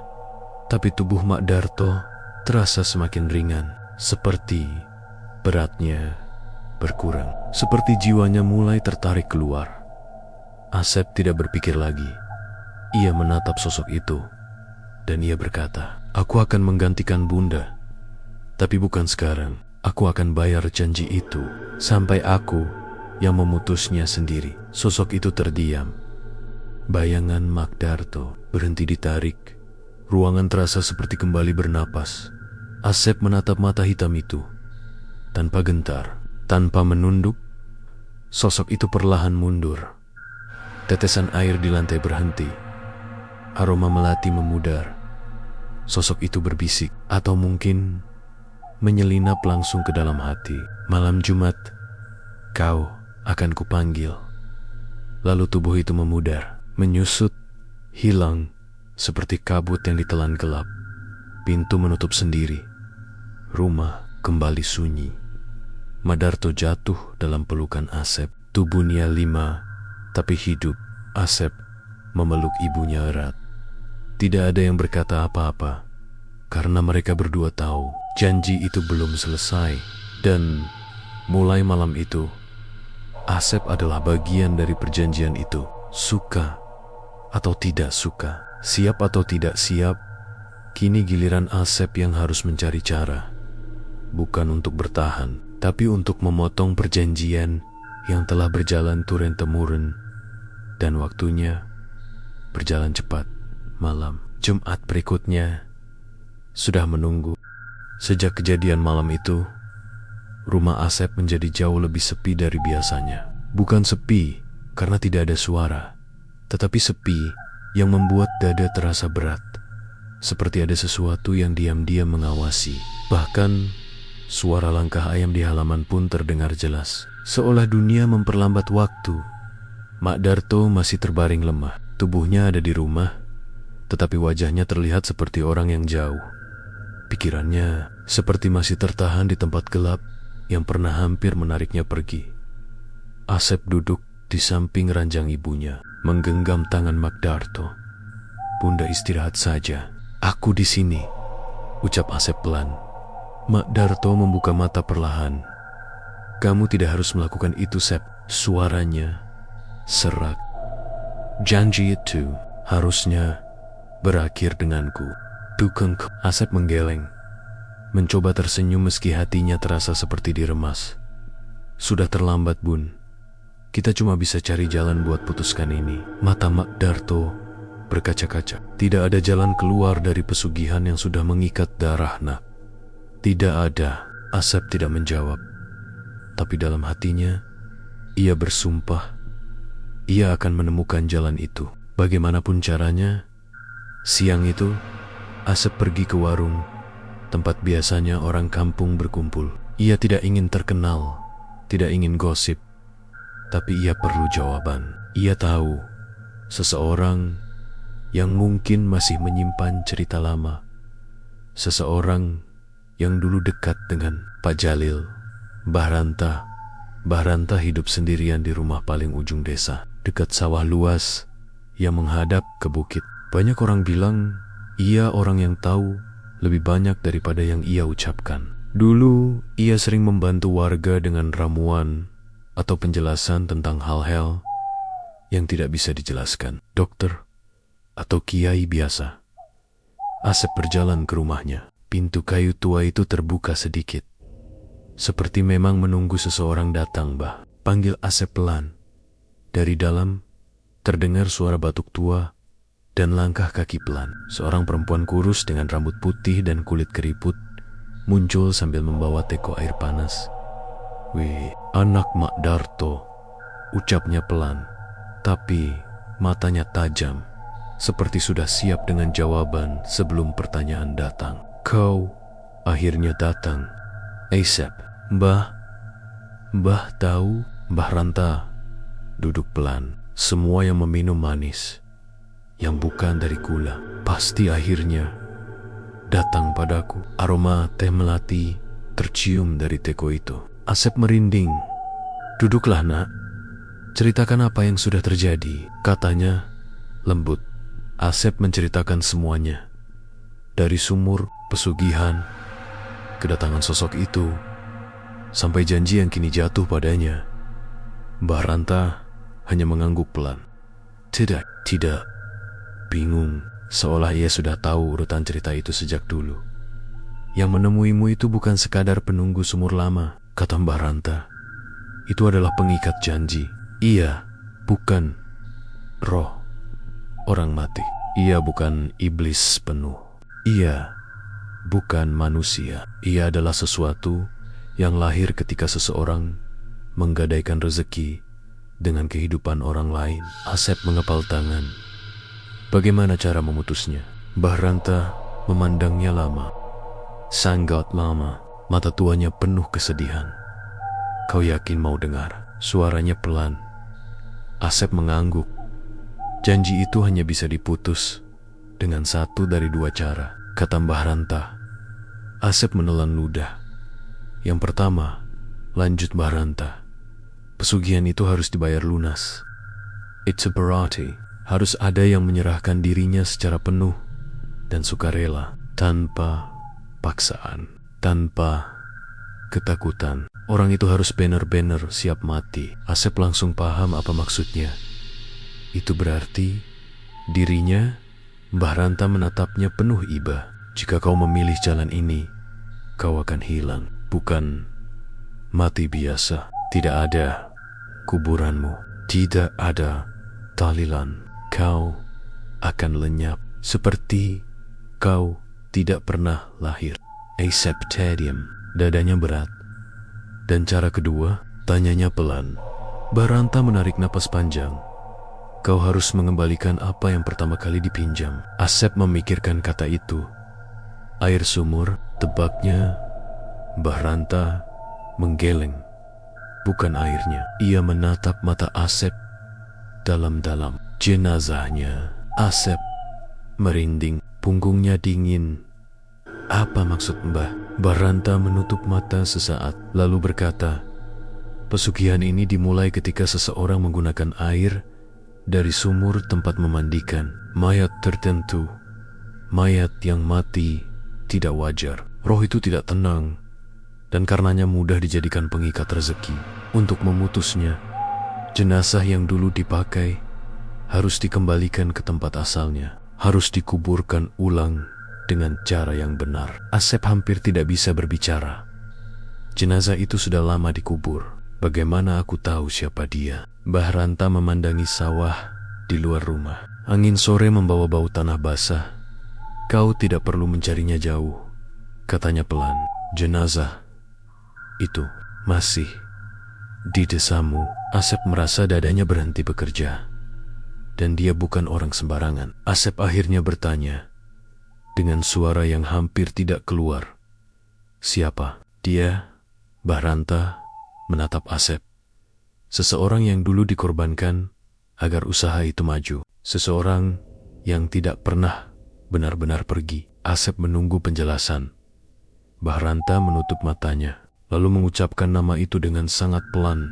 Tapi tubuh Mak Darto terasa semakin ringan, seperti beratnya berkurang, seperti jiwanya mulai tertarik keluar. Asep tidak berpikir lagi. Ia menatap sosok itu, dan ia berkata, "Aku akan menggantikan Bunda, tapi bukan sekarang. Aku akan bayar janji itu sampai aku yang memutusnya sendiri." Sosok itu terdiam. Bayangan Mak Darto berhenti ditarik. Ruangan terasa seperti kembali bernapas. Asep menatap mata hitam itu. Tanpa gentar, tanpa menunduk, sosok itu perlahan mundur. Tetesan air di lantai berhenti. Aroma melati memudar. Sosok itu berbisik, atau mungkin menyelinap langsung ke dalam hati. "Malam Jumat, kau akan kupanggil." Lalu tubuh itu memudar, menyusut, hilang seperti kabut yang ditelan gelap. Pintu menutup sendiri. Rumah kembali sunyi. Mak Darto jatuh dalam pelukan Asep. Tubuhnya lima, tapi hidup. Asep memeluk ibunya erat. Tidak ada yang berkata apa-apa, karena mereka berdua tahu janji itu belum selesai. Dan mulai malam itu, Asep adalah bagian dari perjanjian itu. Suka atau tidak suka, siap atau tidak siap, kini giliran Asep yang harus mencari cara. Bukan untuk bertahan, tapi untuk memotong perjanjian yang telah berjalan turun-temurun. Dan waktunya berjalan cepat. Malam Jumat berikutnya sudah menunggu. Sejak kejadian malam itu, rumah Asep menjadi jauh lebih sepi dari biasanya. Bukan sepi karena tidak ada suara, tetapi sepi yang membuat dada terasa berat, seperti ada sesuatu yang diam-diam mengawasi. Bahkan suara langkah ayam di halaman pun terdengar jelas, seolah dunia memperlambat waktu. Mak Darto masih terbaring lemah. Tubuhnya ada di rumah, tetapi wajahnya terlihat seperti orang yang jauh. Pikirannya seperti masih tertahan di tempat gelap yang pernah hampir menariknya pergi. Asep duduk di samping ranjang ibunya, menggenggam tangan Mak Darto. "Bunda istirahat saja. Aku di sini," ucap Asep pelan. Mak Darto membuka mata perlahan. "Kamu tidak harus melakukan itu, Sep." Suaranya serak. "Janji itu harusnya berakhir denganku, bukan kau." Asep menggeleng, mencoba tersenyum meski hatinya terasa seperti diremas. "Sudah terlambat, Bun. Kita cuma bisa cari jalan buat putuskan ini." Mata Mak Darto berkaca-kaca. Tidak ada jalan keluar dari pesugihan yang sudah mengikat darah, Nak. Tidak ada. Asep tidak menjawab. Tapi dalam hatinya, ia bersumpah ia akan menemukan jalan itu. Bagaimanapun caranya. Siang itu, Asep pergi ke warung, tempat biasanya orang kampung berkumpul. Ia tidak ingin terkenal, tidak ingin gosip, tapi ia perlu jawaban. Ia tahu seseorang yang mungkin masih menyimpan cerita lama, seseorang yang dulu dekat dengan Pak Jalil. Mbah Ranta hidup sendirian di rumah paling ujung desa, dekat sawah luas yang menghadap ke bukit. Banyak orang bilang ia orang yang tahu lebih banyak daripada yang ia ucapkan. Dulu ia sering membantu warga dengan ramuan atau penjelasan tentang hal-hal yang tidak bisa dijelaskan dokter atau kiai biasa. Asep berjalan ke rumahnya. Pintu kayu tua itu terbuka sedikit, seperti memang menunggu seseorang datang. Bah, panggil Asep pelan. Dari dalam terdengar suara batuk tua dan langkah kaki pelan. Seorang perempuan kurus dengan rambut putih dan kulit keriput muncul sambil membawa teko air panas. "Wih, anak Mak Darto," ucapnya pelan, tapi matanya tajam, seperti sudah siap dengan jawaban sebelum pertanyaan datang. "Kau akhirnya datang, Asep." Mbah tahu." Mbah Ranta duduk pelan. "Semua yang meminum manis, yang bukan dari gula, pasti akhirnya datang padaku." Aroma teh melati tercium dari teko itu. Asep merinding. "Duduklah, Nak. Ceritakan apa yang sudah terjadi," katanya lembut. Asep menceritakan semuanya. Dari sumur, pesugihan, kedatangan sosok itu, sampai janji yang kini jatuh padanya, Mbah Ranta hanya mengangguk pelan. Tidak. Bingung, seolah ia sudah tahu urutan cerita itu sejak dulu. Yang menemuimu itu bukan sekadar penunggu sumur lama, kata Mbah Ranta. Itu adalah pengikat janji. Ia bukan roh orang mati. Ia bukan iblis penuh. Ia bukan manusia. Ia adalah sesuatu yang lahir ketika seseorang menggadaikan rezeki dengan kehidupan orang lain. Asep mengepal tangan. Bagaimana cara memutusnya? Mbah Ranta memandangnya lama. Sangat lama. Mata tuanya penuh kesedihan. Kau yakin mau dengar? Suaranya pelan. Asep mengangguk. Janji itu hanya bisa diputus dengan satu dari dua cara, kata Mbah Ranta. Asep menelan ludah. Yang pertama, lanjut Mbah Ranta, pesugihan itu harus dibayar lunas. It's a party. Harus ada yang menyerahkan dirinya secara penuh dan sukarela, tanpa paksaan, tanpa ketakutan. Orang itu harus benar-benar siap mati. Asep langsung paham apa maksudnya. Itu berarti dirinya, Mbah Ranta menatapnya penuh iba. Jika kau memilih jalan ini, kau akan hilang. Bukan mati biasa. Tidak ada kuburanmu. Tidak ada tahlilan. Kau akan lenyap seperti kau tidak pernah lahir. Aseptedium. Dadanya berat. Dan cara kedua, tanyanya pelan. Mbah Ranta menarik napas panjang. Kau harus mengembalikan apa yang pertama kali dipinjam. Asep memikirkan kata itu. Air sumur, tebaknya. Mbah Ranta menggeleng. Bukan airnya. Ia menatap mata Asep dalam-dalam. Jenazahnya. Asep merinding. Punggungnya dingin. Apa maksud Mbah? Mbah Ranta menutup mata sesaat, lalu berkata, pesugihan ini dimulai ketika seseorang menggunakan air dari sumur tempat memandikan mayat tertentu. Mayat yang mati tidak wajar. Roh itu tidak tenang, dan karenanya mudah dijadikan pengikat rezeki. Untuk memutusnya, jenazah yang dulu dipakai harus dikembalikan ke tempat asalnya, harus dikuburkan ulang dengan cara yang benar. Asep hampir tidak bisa berbicara. Jenazah itu sudah lama dikubur. Bagaimana aku tahu siapa dia? Mbah Ranta memandangi sawah di luar rumah. Angin sore membawa bau tanah basah. Kau tidak perlu mencarinya jauh, katanya pelan. Jenazah itu masih di desamu. Asep merasa dadanya berhenti bekerja. Dan dia bukan orang sembarangan. Asep akhirnya bertanya dengan suara yang hampir tidak keluar. Siapa? Dia, Mbah Ranta, menatap Asep. Seseorang yang dulu dikorbankan agar usaha itu maju. Seseorang yang tidak pernah benar-benar pergi. Asep menunggu penjelasan. Mbah Ranta menutup matanya, lalu mengucapkan nama itu dengan sangat pelan.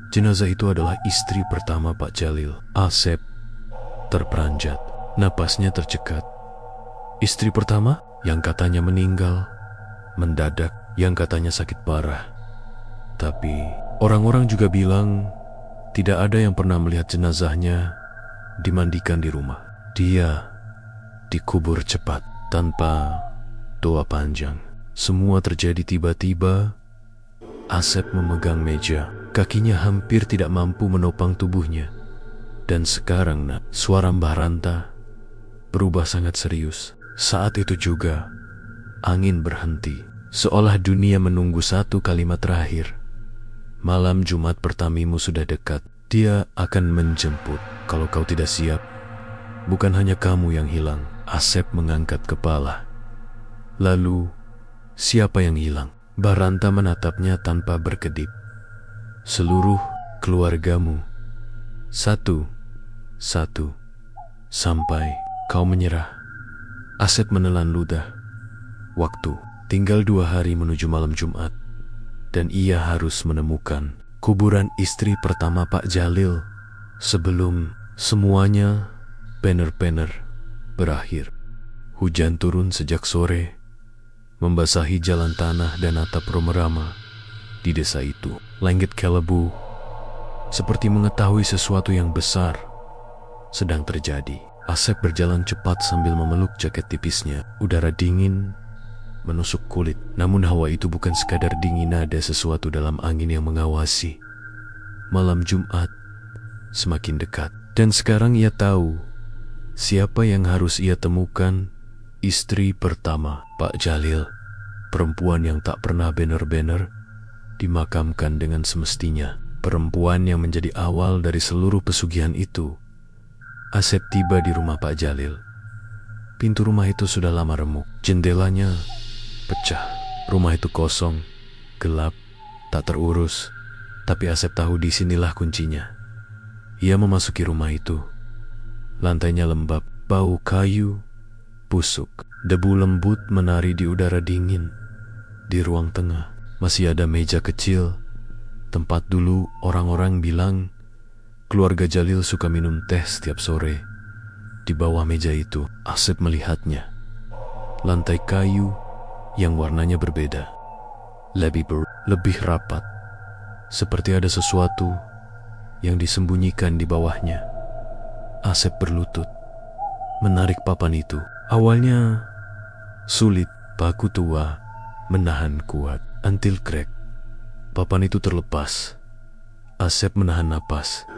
Jenazah itu adalah istri pertama Pak Jalil. Asep terperanjat, napasnya tercekat. Istri pertama yang katanya meninggal mendadak, yang katanya sakit parah. Tapi orang-orang juga bilang tidak ada yang pernah melihat jenazahnya dimandikan di rumah. Dia dikubur cepat tanpa doa panjang. Semua terjadi tiba-tiba. Asep memegang meja. Kakinya hampir tidak mampu menopang tubuhnya. Dan sekarang suara Mbah Ranta berubah sangat serius. Saat itu juga angin berhenti, seolah dunia menunggu satu kalimat terakhir. Malam Jumat pertamimu sudah dekat. Dia akan menjemput. Kalau kau tidak siap, bukan hanya kamu yang hilang. Asep mengangkat kepala. Lalu, siapa yang hilang? Mbah Ranta menatapnya tanpa berkedip. Seluruh keluargamu. Satu-satu. Sampai kau menyerah. Asep menelan ludah. Waktu tinggal 2 hari menuju malam Jumat. Dan ia harus menemukan kuburan istri pertama Pak Jalil sebelum semuanya benar-benar berakhir. Hujan turun sejak sore, membasahi jalan tanah dan atap rumah Rama di desa itu. Langit kelebu, seperti mengetahui sesuatu yang besar sedang terjadi. Asep berjalan cepat sambil memeluk jaket tipisnya. Udara dingin menusuk kulit, namun hawa itu bukan sekadar dingin, ada sesuatu dalam angin yang mengawasi. Malam Jumat semakin dekat, dan sekarang ia tahu siapa yang harus ia temukan. Istri pertama Pak Jalil, perempuan yang tak pernah bener-bener dimakamkan dengan semestinya, perempuan yang menjadi awal dari seluruh pesugihan itu. Asep tiba di rumah Pak Jalil. Pintu rumah itu sudah lama remuk, jendelanya pecah. Rumah itu kosong, gelap, tak terurus, tapi Asep tahu disinilah kuncinya. Ia memasuki rumah itu. Lantainya lembab, bau kayu busuk, debu lembut menari di udara dingin. Di ruang tengah masih ada meja kecil, tempat dulu orang-orang bilang keluarga Jalil suka minum teh setiap sore. Di bawah meja itu, Asep melihatnya. Lantai kayu yang warnanya berbeda, lebih rapat, seperti ada sesuatu yang disembunyikan di bawahnya. Asep berlutut, menarik papan itu. Awalnya sulit, paku tua menahan kuat, until crack. Papan itu terlepas. Asep menahan napas.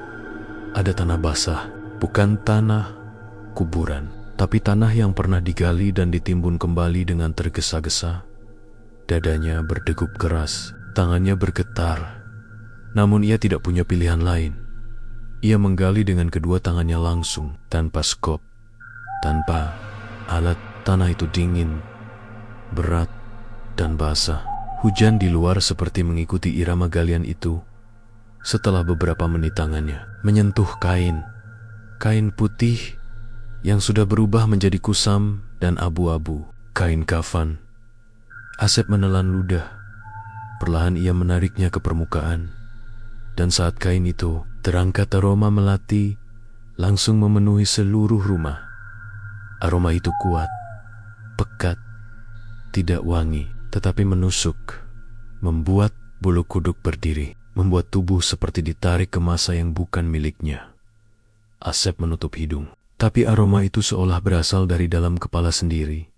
Ada tanah basah, bukan tanah kuburan, tapi tanah yang pernah digali dan ditimbun kembali dengan tergesa-gesa. Dadanya berdegup keras, tangannya bergetar. Namun ia tidak punya pilihan lain. Ia menggali dengan kedua tangannya langsung, tanpa skop, tanpa alat. Tanah itu dingin, berat, dan basah. Hujan di luar seperti mengikuti irama galian itu. Setelah beberapa menit tangannya menyentuh kain putih yang sudah berubah menjadi kusam dan abu-abu, kain kafan. Asep menelan ludah. Perlahan ia menariknya ke permukaan, dan saat kain itu terangkat, aroma melati langsung memenuhi seluruh rumah. Aroma itu kuat, pekat, tidak wangi, tetapi menusuk, membuat bulu kuduk berdiri, membuat tubuh seperti ditarik ke masa yang bukan miliknya. Asep menutup hidung, tapi aroma itu seolah berasal dari dalam kepala sendiri.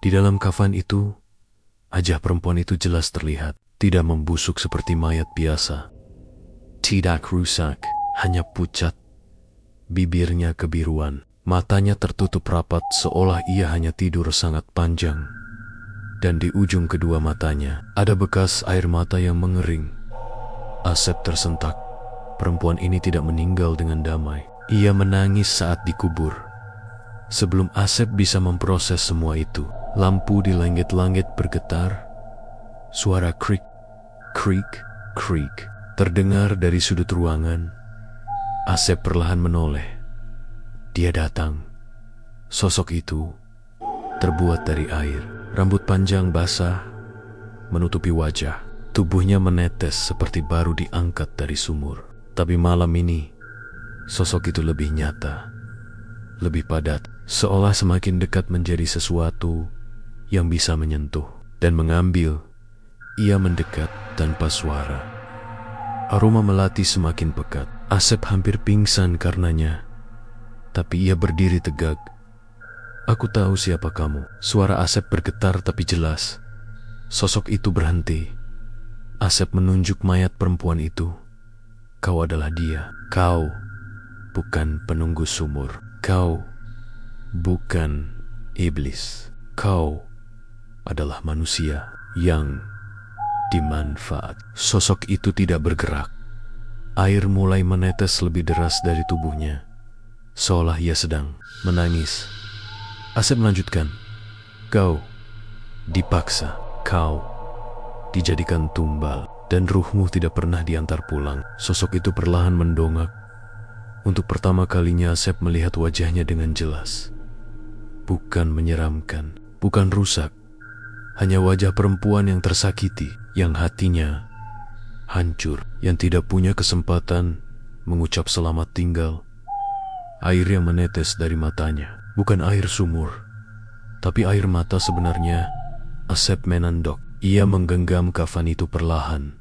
Di dalam kafan itu, wajah perempuan itu jelas terlihat, tidak membusuk seperti mayat biasa. Tidak rusak, hanya pucat. Bibirnya kebiruan, matanya tertutup rapat seolah ia hanya tidur sangat panjang. Dan di ujung kedua matanya ada bekas air mata yang mengering. Asep tersentak. Perempuan ini tidak meninggal dengan damai. Ia menangis saat dikubur. Sebelum Asep bisa memproses semua itu, lampu di langit-langit bergetar. Suara krik, krik, krik terdengar dari sudut ruangan. Asep perlahan menoleh. Dia datang. Sosok itu terbuat dari air. Rambut panjang basah menutupi wajah. Tubuhnya menetes seperti baru diangkat dari sumur. Tapi malam ini, sosok itu lebih nyata, lebih padat, seolah semakin dekat menjadi sesuatu yang bisa menyentuh dan mengambil. Ia mendekat tanpa suara. Aroma melati semakin pekat. Asep hampir pingsan karenanya, tapi ia berdiri tegak. Aku tahu siapa kamu. Suara Asep bergetar tapi jelas. Sosok itu berhenti. Asep menunjuk mayat perempuan itu. Kau adalah dia. Kau bukan penunggu sumur. Kau bukan iblis. Kau adalah manusia yang dimanfaat. Sosok itu tidak bergerak. Air mulai menetes lebih deras dari tubuhnya, seolah ia sedang menangis. Asep melanjutkan, kau dipaksa, kau dijadikan tumbal, dan ruhmu tidak pernah diantar pulang. Sosok itu perlahan mendongak. Untuk pertama kalinya Asep melihat wajahnya dengan jelas. Bukan menyeramkan, bukan rusak. Hanya wajah perempuan yang tersakiti, yang hatinya hancur, yang tidak punya kesempatan mengucap selamat tinggal. Air yang menetes dari matanya bukan air sumur, Tapi air mata sebenarnya Asep menandok. Ia menggenggam kafan itu perlahan.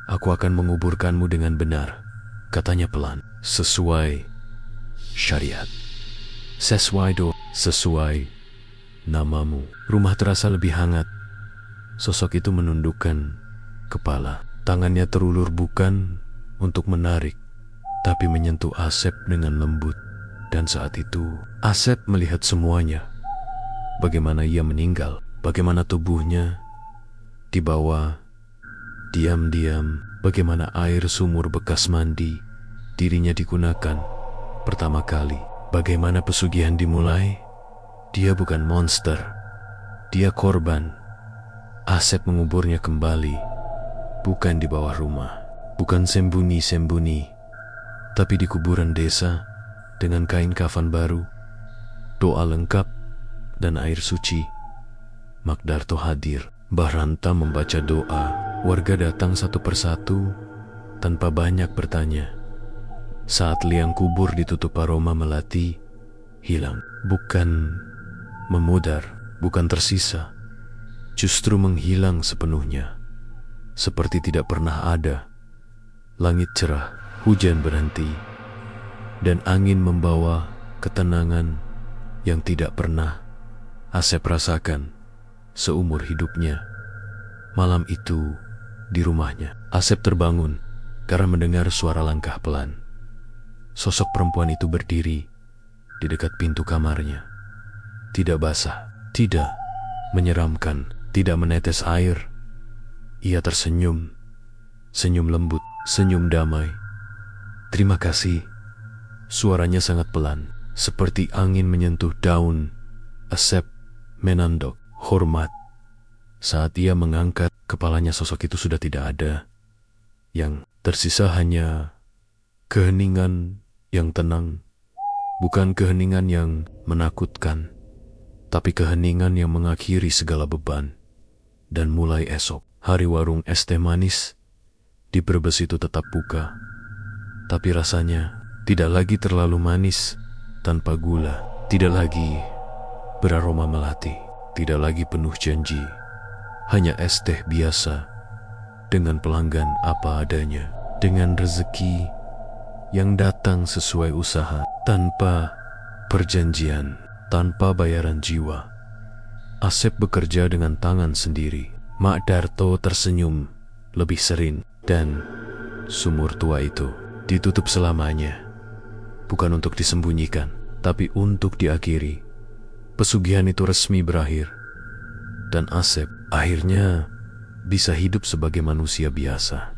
"Aku akan menguburkanmu dengan benar," katanya pelan. "Sesuai syariat. Sesuai namamu." Rumah terasa lebih hangat. Sosok itu menundukkan kepala. Tangannya terulur bukan untuk menarik, tapi menyentuh Asep dengan lembut. Dan saat itu, Asep melihat semuanya. Bagaimana ia meninggal, bagaimana tubuhnya dibawa diam-diam, bagaimana air sumur bekas mandi dirinya digunakan pertama kali, bagaimana pesugihan dimulai. Dia bukan monster, dia korban. Asep menguburnya kembali, bukan di bawah rumah, bukan sembunyi-sembunyi, tapi di kuburan desa dengan kain kafan baru, doa lengkap, dan air suci. Magdarto hadir. Mbah Ranta membaca doa. Warga datang satu persatu tanpa banyak bertanya. Saat liang kubur ditutup aroma melati, hilang. Bukan memudar, bukan tersisa, justru menghilang sepenuhnya. Seperti tidak pernah ada. Langit cerah, hujan berhenti, dan angin membawa ketenangan yang tidak pernah Asep rasakan seumur hidupnya. Malam itu di rumahnya, Asep terbangun karena mendengar suara langkah pelan. Sosok perempuan itu berdiri di dekat pintu kamarnya. Tidak basah, tidak menyeramkan, tidak menetes air. Ia tersenyum, senyum lembut, senyum damai. "Terima kasih." Suaranya sangat pelan, seperti angin menyentuh daun. Asep menandok, "Hormat." Saat ia mengangkat kepalanya, sosok itu sudah tidak ada. Yang tersisa hanya keheningan yang tenang. Bukan keheningan yang menakutkan, tapi keheningan yang mengakhiri segala beban. Dan mulai esok, hari warung es teh manis di Brebes itu tetap buka. Tapi rasanya tidak lagi terlalu manis, tanpa gula. Tidak lagi beraroma melati, tidak lagi penuh janji. Hanya es teh biasa, dengan pelanggan apa adanya, dengan rezeki yang datang sesuai usaha, tanpa perjanjian, tanpa bayaran jiwa. Asep bekerja dengan tangan sendiri. Mak Darto tersenyum lebih sering, dan sumur tua itu ditutup selamanya. Bukan untuk disembunyikan, tapi untuk diakhiri. Pesugihan itu resmi berakhir, dan Asep akhirnya bisa hidup sebagai manusia biasa.